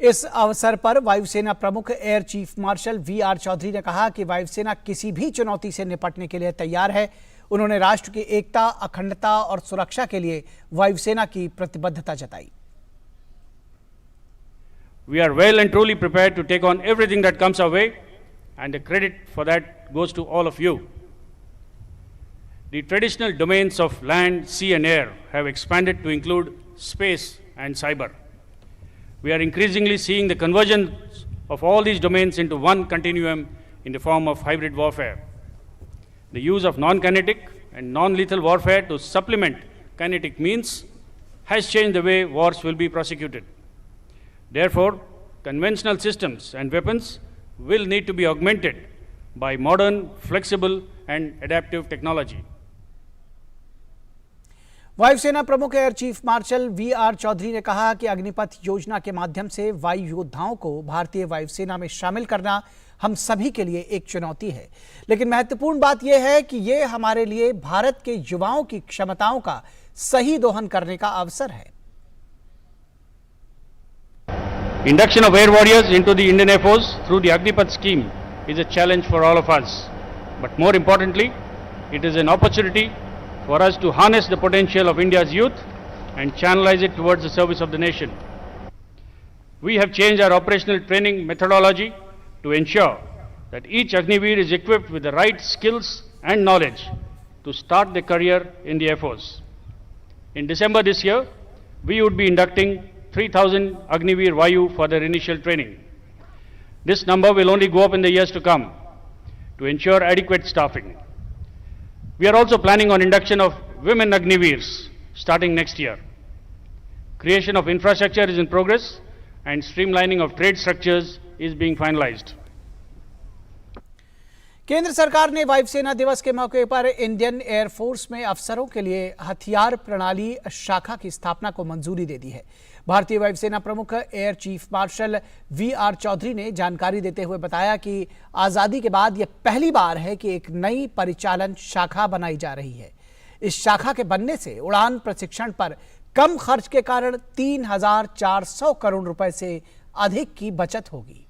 इस अवसर पर वायुसेना प्रमुख air chief marshal VR. Chaudhari ने कहा कि वायुसेना किसी भी चुनौती से निपटने के लिए तैयार है। उन्होंने राष्ट्र की एकता, अखंडता और सुरक्षा के लिए वायुसेना की प्रतिबद्धता जताई। We are well and truly prepared to take on everything that comes our way, and the credit for that goes to all of you. The traditional domains of land, sea and air have expanded to include space and cyber. We are increasingly seeing the convergence of all these domains into one continuum in the form of hybrid warfare. The use of non-kinetic and non-lethal warfare to supplement kinetic means has changed the way wars will be prosecuted. Therefore, conventional systems and weapons will need to be augmented by modern, flexible and adaptive technology. वायुसेना प्रमुख air chief marshal VR. Chaudhari ने कहा कि अग्निपथ योजना के माध्यम से वायु योद्धाओं को भारतीय वायुसेना में शामिल करना हम सभी के लिए एक चुनौती है, लेकिन महत्वपूर्ण बात यह है कि यह हमारे लिए भारत के युवाओं की क्षमताओं का सही दोहन करने का अवसर है। Induction of air warriors into the Indian Air Force through the Agnipath scheme is a challenge for all of us. But more importantly, it is an opportunity for us to harness the potential of India's youth and channelize it towards the service of the nation. We have changed our operational training methodology to ensure that each Agniveer is equipped with the right skills and knowledge to start their career in the Air Force. In December this year, we would be inducting 3,000 Agniveer Vayu for their initial training. This number will only go up in the years to come to ensure adequate staffing. We are also planning on induction of women Agniveers starting next year. Creation of infrastructure is in progress and streamlining of trade structures is being finalized. केंद्र सरकार ने वायुसेना दिवस के मौके पर Indian air force में अफसरों के लिए हथियार प्रणाली शाखा की स्थापना को मंजूरी दे दी है। भारतीय वायुसेना प्रमुख air chief marshal VR. Chaudhari ने जानकारी देते हुए बताया कि आजादी के बाद यह पहली बार है कि एक नई परिचालन शाखा बनाई जा रही है। इस शाखा के बनने से उड़ान प्रशिक्षण पर कम खर्च के कारण 3,400 करोड़ रुपए से अधिक की बचत होगी।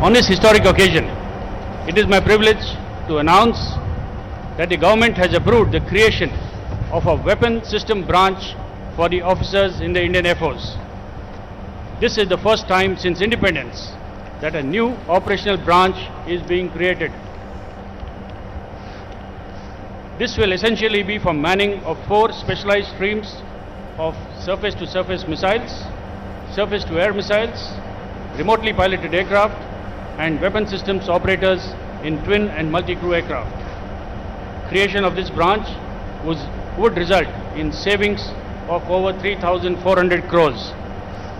On this historic occasion, it is my privilege to announce that the government has approved the creation of a weapon system branch for the officers in the Indian Air Force. This is the first time since independence that a new operational branch is being created. This will essentially be for manning of 4 specialized streams of surface-to-surface missiles, surface-to-air missiles, remotely piloted aircraft, and weapon systems operators in twin and multi-crew aircraft. Creation of this branch would result in savings of over 3,400 crores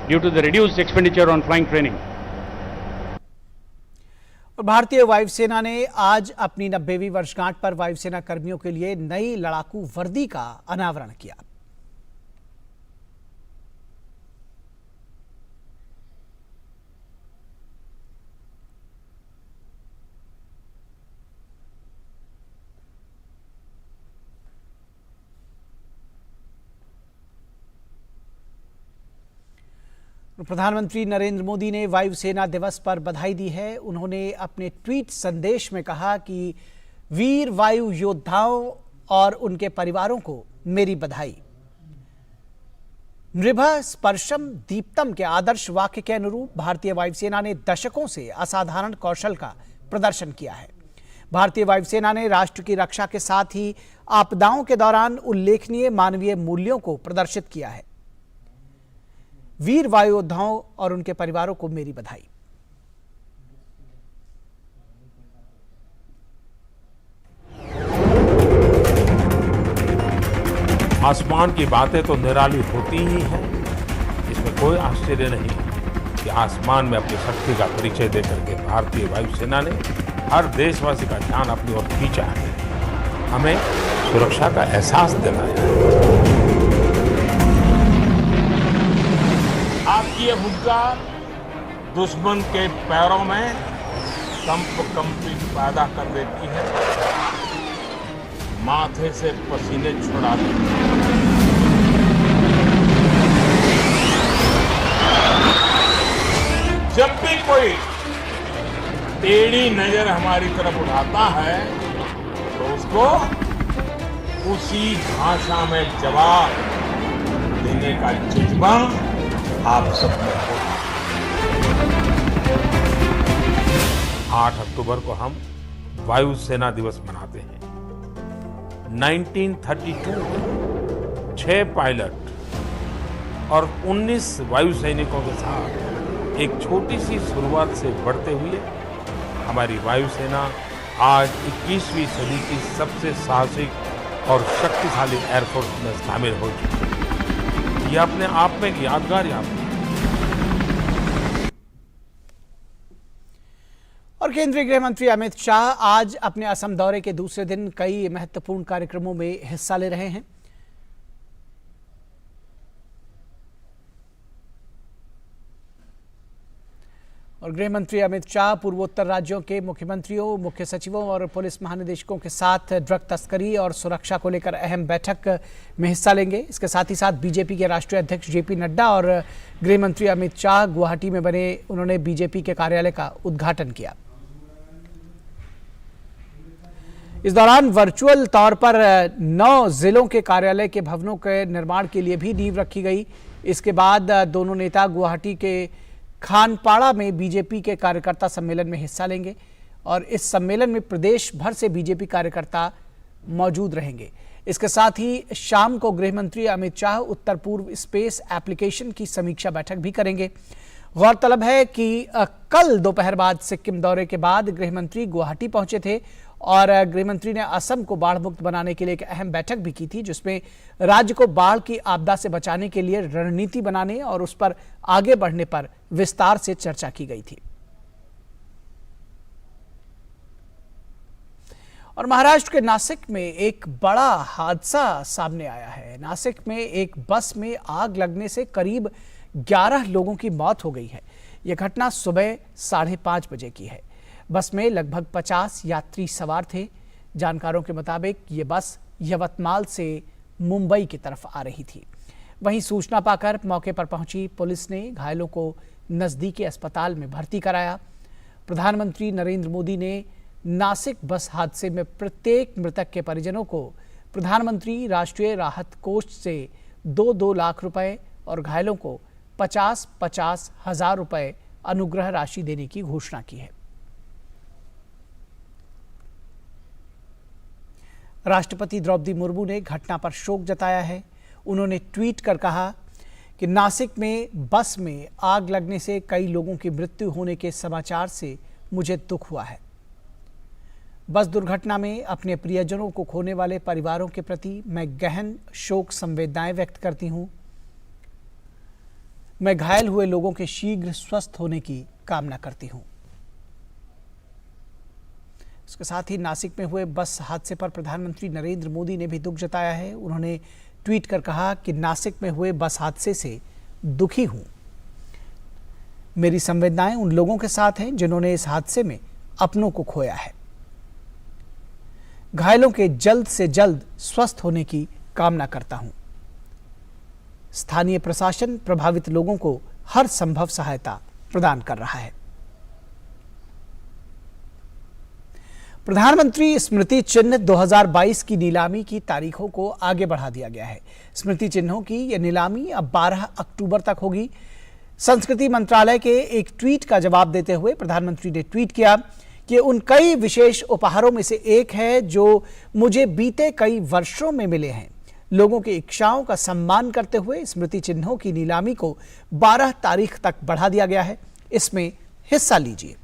due to the reduced expenditure on flying training. भारतीय वायुसेना ने आज अपनी 90वीं वर्षगांठ पर वायुसेना कर्मियों के लिए नई लड़ाकू वर्दी का अनावरण किया। प्रधानमंत्री नरेंद्र मोदी ने वायुसेना दिवस पर बधाई दी है। उन्होंने अपने ट्वीट संदेश में कहा कि वीर वायु योद्धाओं और उनके परिवारों को मेरी बधाई। नृभः स्पर्शम दीप्तम के आदर्श वाक्य के अनुरूप भारतीय वायुसेना ने दशकों से असाधारण कौशल का प्रदर्शन किया है। भारतीय वायुसेना ने राष्ट्र की रक्षा के साथ ही आपदाओं के दौरान उल्लेखनीय मानवीय मूल्यों को प्रदर्शित किया है। वीर वायु योद्धाओं और उनके परिवारों को मेरी बधाई। आसमान की बातें तो निराली होती ही हैं। इसमें कोई आश्चर्य नहीं कि आसमान में अपनी शक्ति का परिचय देकर के भारतीय वायुसेना ने हर देशवासी का ध्यान अपनी ओर खींचा है, हमें सुरक्षा का एहसास दिलाया। आपकी ये हुंकार दुश्मन के पैरों में कंपी पैदा कर देती है, माथे से पसीने छुड़ा देती है। जब भी कोई टेढ़ी नजर हमारी तरफ उठाता है तो उसको उसी भाषा में जवाब देने का जज्बा आप सब में हो। 8 अक्टूबर को हम वायुसेना दिवस मनाते हैं। 1932 में 6 पायलट और 19 वायु सैनिकों के साथ एक छोटी सी शुरुआत से बढ़ते हुए हमारी वायुसेना आज 21वीं सदी की सबसे साहसिक और शक्तिशाली एयरफोर्स में शामिल हो चुकी है। यह अपने आप में एक यादगार याद है। और केंद्रीय गृह मंत्री अमित शाह आज अपने असम दौरे के दूसरे दिन कई महत्वपूर्ण कार्यक्रमों में हिस्सा ले रहे हैं। और गृह मंत्री अमित शाह पूर्वोत्तर राज्यों के मुख्यमंत्रियों, मुख्य सचिवों और पुलिस महानिदेशकों के साथ ड्रग तस्करी और सुरक्षा को लेकर अहम बैठक में हिस्सा लेंगे। इसके साथ ही साथ बीजेपी के राष्ट्रीय अध्यक्ष जेपी नड्डा और गृह मंत्री अमित शाह गुवाहाटी में बने उन्होंने बीजेपी के कार्यालय का उद्घाटन किया। इस दौरान वर्चुअल तौर पर 9 जिलों के कार्यालय के भवनों के निर्माण के लिए भी नींव रखी गई। इसके बाद दोनों नेता गुवाहाटी के खानपाड़ा में बीजेपी के कार्यकर्ता सम्मेलन में हिस्सा लेंगे और इस सम्मेलन में प्रदेश भर से बीजेपी कार्यकर्ता मौजूद रहेंगे। इसके साथ ही शाम को गृह मंत्री अमित शाह उत्तर पूर्व स्पेस एप्लीकेशन की समीक्षा बैठक भी करेंगे। गौरतलब है कि कल दोपहर बाद सिक्किम दौरे के बाद गृह मंत्री गुवाहाटी पहुंचे थे और गृह मंत्री ने असम को बाढ़ मुक्त बनाने के लिए एक अहम बैठक भी की थी, जिसमें राज्य को बाढ़ की आपदा से बचाने के लिए रणनीति बनाने और उस पर आगे बढ़ने पर विस्तार से चर्चा की गई थी। और महाराष्ट्र के नासिक में एक बड़ा हादसा सामने आया है। नासिक में एक बस में आग लगने से करीब 11 लोगों की मौत हो गई है। यह घटना सुबह 5:30 बजे की है। बस में लगभग 50 यात्री सवार थे। जानकारों के मुताबिक ये बस यवतमाल से मुंबई की तरफ आ रही थी। वहीं सूचना पाकर मौके पर पहुंची पुलिस ने घायलों को नजदीकी अस्पताल में भर्ती कराया। प्रधानमंत्री नरेंद्र मोदी ने नासिक बस हादसे में प्रत्येक मृतक के परिजनों को प्रधानमंत्री राष्ट्रीय राहत कोष से 2-2 लाख रुपए और घायलों को 50-50 हजार रुपए अनुग्रह राशि देने की घोषणा की है। राष्ट्रपति द्रौपदी मुर्मू ने घटना पर शोक जताया है। उन्होंने ट्वीट कर कहा कि नासिक में बस में आग लगने से कई लोगों की मृत्यु होने के समाचार से मुझे दुख हुआ है। बस दुर्घटना में अपने प्रियजनों को खोने वाले परिवारों के प्रति मैं गहन शोक संवेदनाएं व्यक्त करती हूं। मैं घायल हुए लोगों के शीघ्र स्वस्थ होने की कामना करती हूं। इसके साथ ही नासिक में हुए बस हादसे पर प्रधानमंत्री नरेंद्र मोदी ने भी दुख जताया है। उन्होंने ट्वीट कर कहा कि नासिक में हुए बस हादसे से दुखी हूं। मेरी संवेदनाएं उन लोगों के साथ हैं जिन्होंने इस हादसे में अपनों को खोया है। घायलों के जल्द से जल्द स्वस्थ होने की कामना करता हूं। स्थानीय प्रशासन प्रभावित लोगों को हर संभव सहायता प्रदान कर रहा है। प्रधानमंत्री स्मृति चिन्ह 2022 की नीलामी की तारीखों को आगे बढ़ा दिया गया है। स्मृति चिन्हों की यह नीलामी अब 12 अक्टूबर तक होगी। संस्कृति मंत्रालय के एक ट्वीट का जवाब देते हुए प्रधानमंत्री ने ट्वीट किया कि उन कई विशेष उपहारों में से एक है जो मुझे बीते कई वर्षों में मिले हैं। लोगों की इच्छाओं का सम्मान करते हुए स्मृति चिन्हों की नीलामी को 12 तारीख तक बढ़ा दिया गया है। इसमें हिस्सा लीजिए।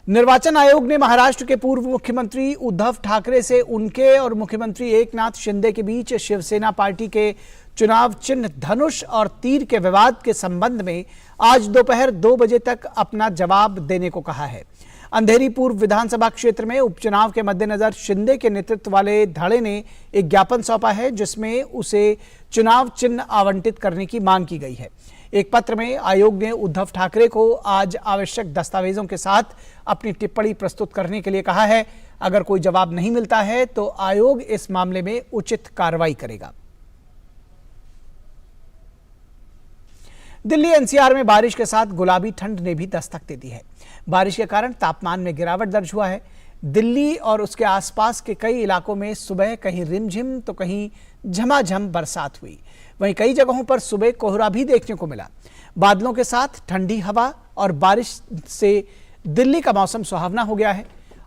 निर्वाचन आयोग ने महाराष्ट्र के पूर्व मुख्यमंत्री उद्धव ठाकरे से उनके और मुख्यमंत्री एकनाथ शिंदे के बीच शिवसेना पार्टी के चुनाव चिन्ह धनुष और तीर के विवाद के संबंध में आज दोपहर 2 बजे तक अपना जवाब देने को कहा है। अंधेरी पूर्व विधानसभा क्षेत्र में उपचुनाव के मद्देनजर शिंदे के नेतृत्व वाले धड़े ने एक ज्ञापन सौंपा है जिसमें उसे चुनाव चिन्ह आवंटित करने की मांग की गई है। एक पत्र में आयोग ने उद्धव ठाकरे को आज आवश्यक दस्तावेजों के साथ अपनी टिप्पणी प्रस्तुत करने के लिए कहा है। अगर कोई जवाब नहीं मिलता है तो आयोग इस मामले में उचित कार्रवाई करेगा। दिल्ली एनसीआर में बारिश के साथ गुलाबी ठंड ने भी दस्तक दे दी है। बारिश के कारण तापमान में गिरावट दर्ज हुआ है। दिल्ली और उसके आसपास के कई इलाकों में सुबह कहीं रिमझिम तो कहीं झमाझम बरसात हुई। वहीं कई जगहों पर सुबह कोहरा भी देखने को मिला। बादलों के साथ ठंडी हवा और बारिश से दिल्ली का मौसम सुहावना हो गया है।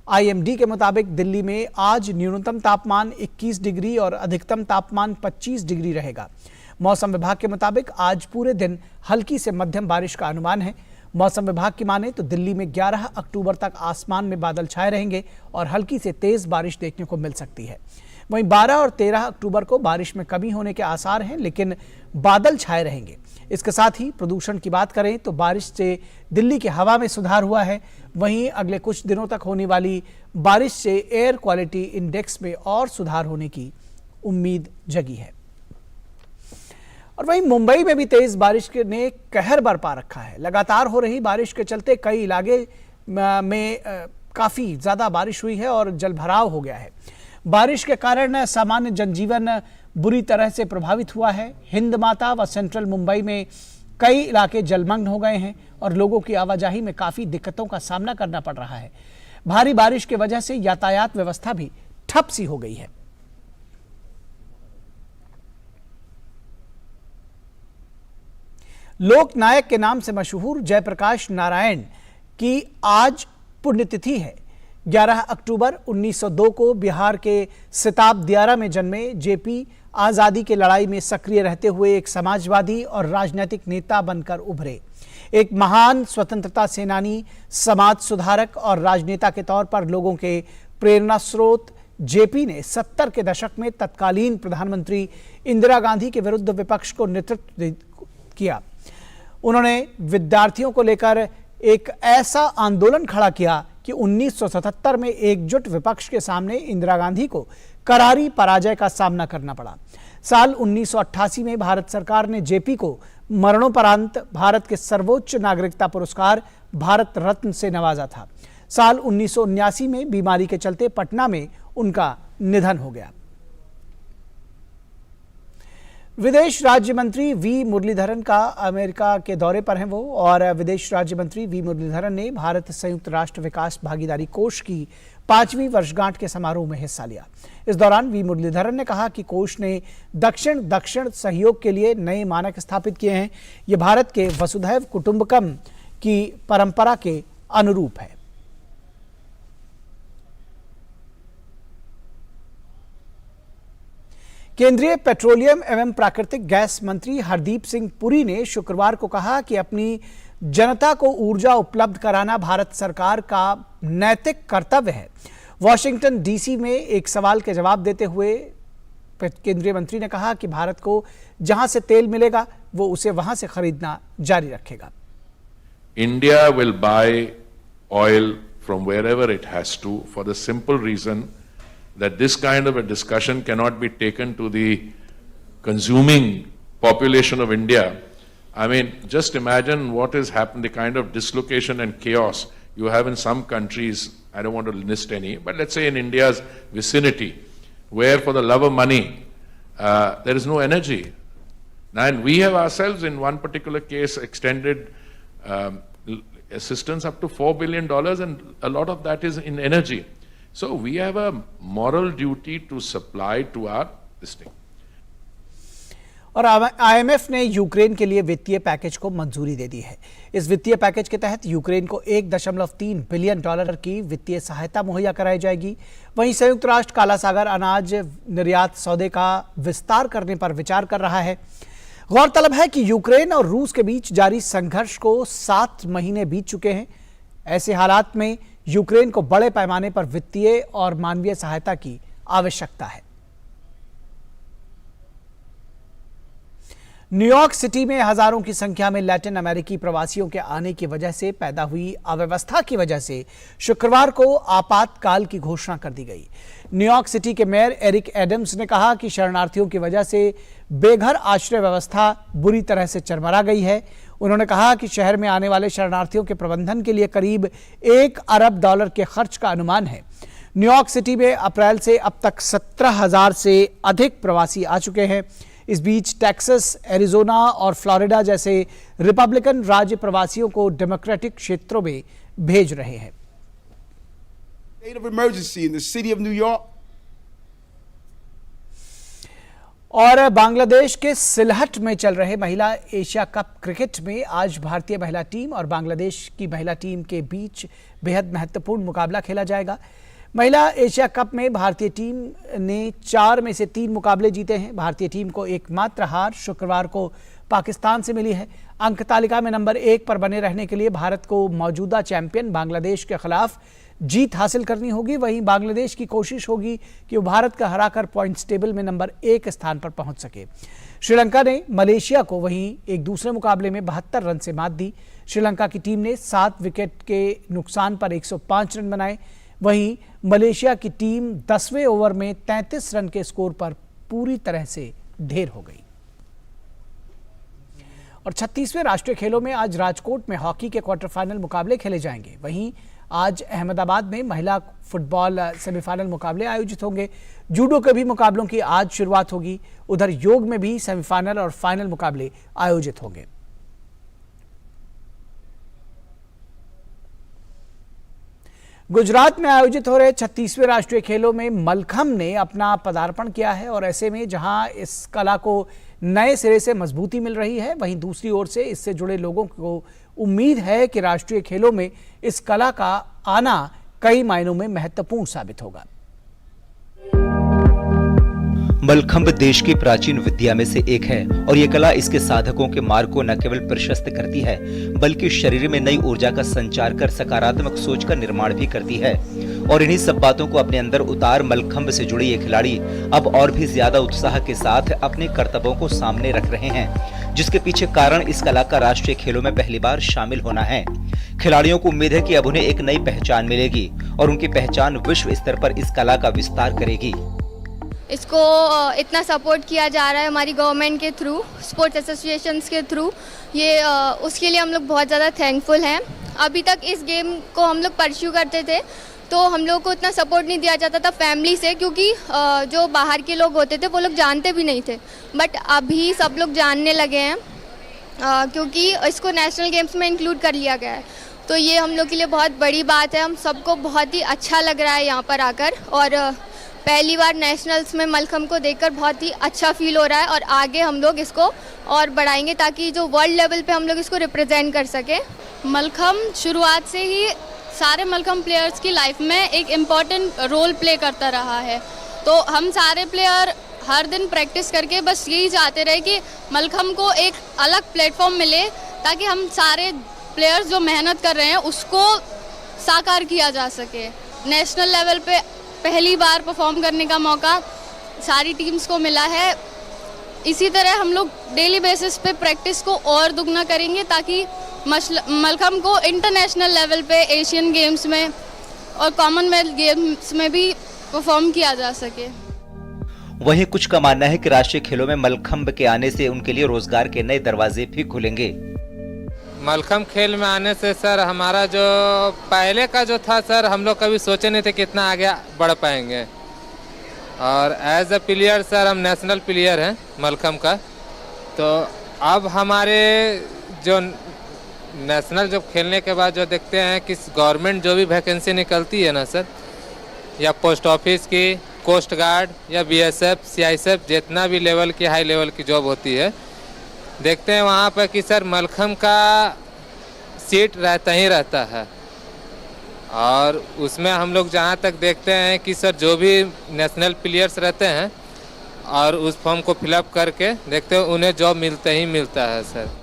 आईएमडी के मुताबिक दिल्ली में आज न्यूनतम तापमान 21 डिग्री और अधिकतम तापमान 25 डिग्री रहेगा। मौसम विभाग के मुताबिक आज पूरे दिन हल्की से मध्यम बारिश का अनुमान है। मौसम विभाग की माने तो दिल्ली में 11 अक्टूबर तक आसमान में बादल छाए रहेंगे और हल्की से तेज बारिश देखने को मिल सकती है। वहीं 12 और 13 अक्टूबर को बारिश में कमी होने के आसार हैं, लेकिन बादल छाए रहेंगे। इसके साथ ही प्रदूषण की बात करें तो बारिश से दिल्ली की हवा में सुधार हुआ है। वहीं अगले कुछ दिनों तक होने वाली बारिश से एयर क्वालिटी इंडेक्स में और सुधार होने की उम्मीद जगी है। और वहीं मुंबई में भी तेज बारिश ने कहर बरपा रखा है। लगातार हो रही बारिश के चलते कई इलाके में काफी ज्यादा बारिश हुई है और जलभराव हो गया है। बारिश के कारण सामान्य जनजीवन बुरी तरह से प्रभावित हुआ है। हिंद माता व सेंट्रल मुंबई में कई इलाके जलमग्न हो गए हैं और लोगों की आवाजाही में काफी दिक्कतों का सामना करना पड़ रहा है। भारी बारिश की वजह से यातायात व्यवस्था भी ठप सी हो गई है। लोक नायक के नाम से मशहूर जयप्रकाश नारायण की आज पुण्यतिथि है। 11 अक्टूबर 1902 को बिहार के सिताब दियारा में जन्मे जेपी आज़ादी की लड़ाई में सक्रिय रहते हुए एक समाजवादी और राजनीतिक नेता बनकर उभरे। एक महान स्वतंत्रता सेनानी, समाज सुधारक और राजनेता के तौर पर लोगों के प्रेरणा स्रोत जेपी ने 70 के दशक में तत्कालीन प्रधानमंत्री इंदिरा गांधी के विरुद्ध विपक्ष को नेतृत्व किया। उन्होंने विद्यार्थियों को लेकर एक ऐसा आंदोलन खड़ा किया कि 1977 में एकजुट विपक्ष के सामने इंदिरा गांधी को करारी पराजय का सामना करना पड़ा। साल 1988 में भारत सरकार ने जेपी को मरणोपरांत भारत के सर्वोच्च नागरिकता पुरस्कार भारत रत्न से नवाजा था। साल 1979 में बीमारी के चलते पटना में उनका निधन हो गया। विदेश राज्य मंत्री वी मुरलीधरन का अमेरिका के दौरे पर हैं वो, और विदेश राज्य मंत्री वी मुरलीधरन ने भारत संयुक्त राष्ट्र विकास भागीदारी कोष की 5वीं वर्षगांठ के समारोह में हिस्सा लिया। इस दौरान वी मुरलीधरन ने कहा कि कोष ने दक्षिण सहयोग के लिए नए मानक स्थापित किए हैं। ये भारत के वसुधैव कुटुंबकम की परंपरा के अनुरूप है। केंद्रीय पेट्रोलियम एवं प्राकृतिक गैस मंत्री हरदीप सिंह पुरी ने शुक्रवार को कहा कि अपनी जनता को ऊर्जा उपलब्ध कराना भारत सरकार का नैतिक कर्तव्य है। वॉशिंगटन डीसी में एक सवाल के जवाब देते हुए केंद्रीय मंत्री ने कहा कि भारत को जहां से तेल मिलेगा वो उसे वहां से खरीदना जारी रखेगा। India will buy oil from wherever it has to for the simple reason that this kind of a discussion cannot be taken to the consuming population of India. I mean, just imagine what has happened, the kind of dislocation and chaos you have in some countries, I don't want to list any, but let's say in India's vicinity, where for the love of money, there is no energy. And we have ourselves in one particular case extended assistance up to $4 billion, and a lot of that is in energy. So we have a moral duty to supply to our this thing. और IMF ने Ukraine के लिए वित्तीय package को मंजूरी दे दी है। इस वित्तीय पैकेज के तहत यूक्रेन को $1.3 बिलियन की वित्तीय सहायता मुहैया कराई जाएगी। वहीं संयुक्त राष्ट्र काला सागर अनाज निर्यात सौदे का विस्तार करने पर विचार कर रहा है। गौरतलब है कि यूक्रेन और रूस के बीच जारी संघर्ष को 7 महीने बीत चुके हैं। ऐसे हालात में यूक्रेन को बड़े पैमाने पर वित्तीय और मानवीय सहायता की आवश्यकता है। न्यूयॉर्क सिटी में हजारों की संख्या में लैटिन अमेरिकी प्रवासियों के आने की वजह से पैदा हुई अव्यवस्था की वजह से शुक्रवार को आपातकाल की घोषणा कर दी गई। न्यूयॉर्क सिटी के मेयर एरिक एडम्स ने कहा कि शरणार्थियों की वजह से बेघर आश्रय व्यवस्था बुरी तरह से चरमरा गई है। उन्होंने कहा कि शहर में आने वाले शरणार्थियों के प्रबंधन के लिए करीब $1 अरब के खर्च का अनुमान है। न्यूयॉर्क सिटी में अप्रैल से अब तक 17,000 से अधिक प्रवासी आ चुके हैं। इस बीच टेक्सास, एरिजोना और फ्लोरिडा जैसे रिपब्लिकन राज्य प्रवासियों को डेमोक्रेटिक क्षेत्रों में भेज रहे हैं। State of emergency in the city of New York. और बांग्लादेश के सिलहट में चल रहे महिला एशिया कप क्रिकेट में आज भारतीय महिला टीम और बांग्लादेश की महिला टीम के बीच बेहद महत्वपूर्ण मुकाबला खेला जाएगा। महिला एशिया कप में भारतीय टीम ने 4 में से 3 मुकाबले जीते हैं। भारतीय टीम को एकमात्र हार शुक्रवार को पाकिस्तान से मिली है। अंक तालिका में नंबर 1 पर बने रहने के लिए भारत को मौजूदा चैंपियन बांग्लादेश के खिलाफ जीत हासिल करनी होगी। वहीं बांग्लादेश की कोशिश होगी कि वो भारत का हराकर पॉइंट्स टेबल में नंबर 1 स्थान पर पहुंच सके। श्रीलंका ने मलेशिया को वहीं एक दूसरे मुकाबले में 72 रन से मात दी। श्रीलंका की टीम ने 7 विकेट के नुकसान पर 105 रन बनाए। वहीं मलेशिया की टीम 10वें ओवर में 33 रन के स्कोर पर पूरी तरह से ढेर हो गई। और 36वें राष्ट्रीय खेलों में आज राजकोट में हॉकी के क्वार्टर फाइनल मुकाबले खेले जाएंगे। वहीं आज अहमदाबाद में महिला फुटबॉल सेमीफाइनल मुकाबले आयोजित होंगे। जूडो के भी मुकाबलों की आज शुरुआत होगी। उधर योग में भी सेमीफाइनल और फाइनल मुकाबले आयोजित होंगे। गुजरात में आयोजित हो रहे 36वें राष्ट्रीय खेलों में मलखंभ ने अपना पदार्पण किया है और ऐसे में जहां इस कला को नए सिरे से मजबूती मिल रही है, वहीं दूसरी ओर से इससे जुड़े लोगों को उम्मीद है कि राष्ट्रीय खेलों में इस कला का आना कई मायनों में महत्वपूर्ण साबित होगा। मलखंभ देश की प्राचीन विद्या में से एक है और ये कला इसके साधकों के मार्ग को न केवल प्रशस्त करती है बल्कि शरीर में नई ऊर्जा का संचार कर सकारात्मक सोच का निर्माण भी करती है। और इन्हीं सब बातों को अपने अंदर उतार मलखंब से जुड़े ये खिलाड़ी अब और भी ज्यादा उत्साह के साथ अपने कर्तव्यों को सामने रख रहे हैं, जिसके पीछे कारण इस कला का राष्ट्रीय खेलों में पहली बार शामिल होना है। खिलाड़ियों को उम्मीद है कि अब उन्हें एक नई पहचान मिलेगी और उनकी पहचान विश्व स्तर पर इस कला का विस्तार करेगी। इसको इतना सपोर्ट किया जा रहा है हमारी गवर्नमेंट के थ्रू, स्पोर्ट्स एसोसिएशंस के थ्रू, ये उसके लिए हम लोग बहुत ज़्यादा थैंकफुल हैं। अभी तक इस गेम को हम लोग परस्यू करते थे तो हम लोग को इतना सपोर्ट नहीं दिया जाता था फैमिली से, क्योंकि जो बाहर के लोग होते थे वो लोग जानते भी नहीं थे। बट अभी सब लोग जानने लगे हैं क्योंकि इसको नेशनल गेम्स में इंक्लूड कर लिया गया है। तो ये हम लोग के लिए बहुत बड़ी बात है। हम सबको बहुत ही अच्छा लग रहा है यहाँ पर आकर, और पहली बार नेशनल्स में मलखम्ब को देखकर बहुत ही अच्छा फील हो रहा है। और आगे हम लोग इसको और बढ़ाएंगे ताकि जो वर्ल्ड लेवल पे हम लोग इसको रिप्रेजेंट कर सकें। मलखम्ब शुरुआत से ही सारे मलखम्ब प्लेयर्स की लाइफ में एक इम्पॉर्टेंट रोल प्ले करता रहा है। तो हम सारे प्लेयर हर दिन प्रैक्टिस करके बस यही चाहते रहे कि मलखम्ब को एक अलग प्लेटफॉर्म मिले ताकि हम सारे प्लेयर्स जो मेहनत कर रहे हैं उसको साकार किया जा सके। नेशनल लेवल पे पहली बार परफॉर्म करने का मौका सारी टीम्स को मिला है। इसी तरह हम लोग डेली बेसिस पे प्रैक्टिस को और दुगना करेंगे ताकि मलखम्ब को इंटरनेशनल लेवल पे एशियन गेम्स में और कॉमनवेल्थ गेम्स में भी परफॉर्म किया जा सके। वहीं कुछ का मानना है कि राष्ट्रीय खेलों में मलखम्ब के आने से उनके लिए रोजगार के नए दरवाजे भी खुलेंगे। मलखम्ब खेल में आने से सर हमारा जो पहले का जो था सर, हम लोग कभी सोचे नहीं थे कितना आगे बढ़ पाएंगे। और एज अ प्लेयर सर हम नेशनल प्लेयर हैं मलखम्ब का। तो अब हमारे जो नेशनल जो खेलने के बाद जो देखते हैं कि गवर्नमेंट जो भी वैकेंसी निकलती है ना सर, या पोस्ट ऑफिस की, कोस्ट गार्ड या बीएसएफ, सीआईएसएफ, जितना भी लेवल की हाई लेवल की जॉब होती है, देखते हैं वहाँ पर कि सर मलखम्ब का सीट रहता ही रहता है। और उसमें हम लोग जहाँ तक देखते हैं कि सर जो भी नेशनल प्लेयर्स रहते हैं और उस फॉर्म को फिलअप करके देखते हैं उन्हें जॉब मिलता ही मिलता है सर।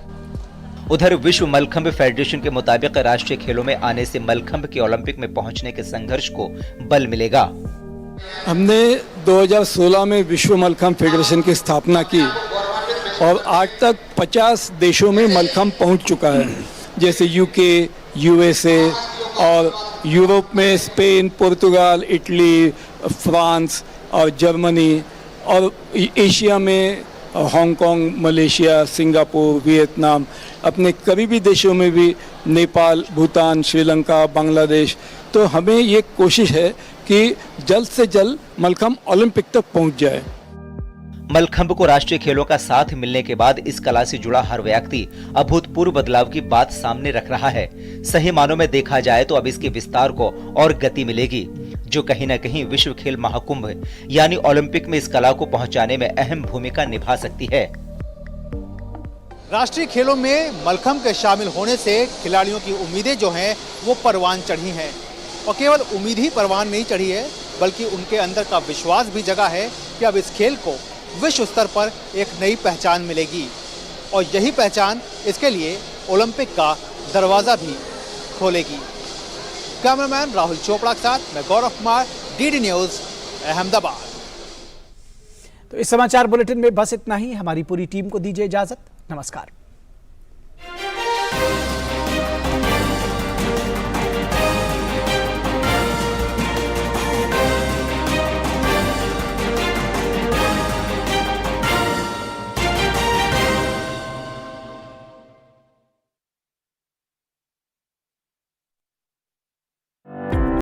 उधर विश्व मलखम्ब फेडरेशन के मुताबिक राष्ट्रीय खेलों में आने से मलखम्ब के ओलंपिक में पहुंचने के संघर्ष को बल मिलेगा। हमने 2016 में विश्व मलखम्ब फेडरेशन की स्थापना की और आज तक 50 देशों में मलखम्ब पहुंच चुका है, जैसे यूके, यूएसए और यूरोप में स्पेन, पुर्तगाल, इटली, फ्रांस और जर्मनी, और एशिया में हांगकांग, मलेशिया, सिंगापुर, वियतनाम, अपने करीबी देशों में भी नेपाल, भूटान, श्रीलंका, बांग्लादेश। तो हमें ये कोशिश है कि जल्द से जल्द मलखम्ब ओलंपिक तक पहुंच जाए। मलखम्ब को राष्ट्रीय खेलों का साथ मिलने के बाद इस कला से जुड़ा हर व्यक्ति अभूतपूर्व बदलाव की बात सामने रख रहा है। सही मानों में देखा जाए तो अब इसके विस्तार को और गति मिलेगी, जो कहीं न कहीं विश्व खेल महाकुंभ यानी ओलंपिक में इस कला को पहुंचाने में अहम भूमिका निभा सकती है। राष्ट्रीय खेलों में मलखम्ब के शामिल होने से खिलाड़ियों की उम्मीदें जो हैं वो परवान चढ़ी हैं, और केवल उम्मीद ही परवान नहीं चढ़ी है बल्कि उनके अंदर का विश्वास भी जगा है कि अब इस खेल को विश्व स्तर पर एक नई पहचान मिलेगी, और यही पहचान इसके लिए ओलंपिक का दरवाज़ा भी खोलेगी। कैमरामैन राहुल चोपड़ा के साथ मैं गौरव कुमार, डीडी न्यूज़, अहमदाबाद। तो इस समाचार बुलेटिन में बस इतना ही। हमारी पूरी टीम को दीजिए इजाजत। नमस्कार।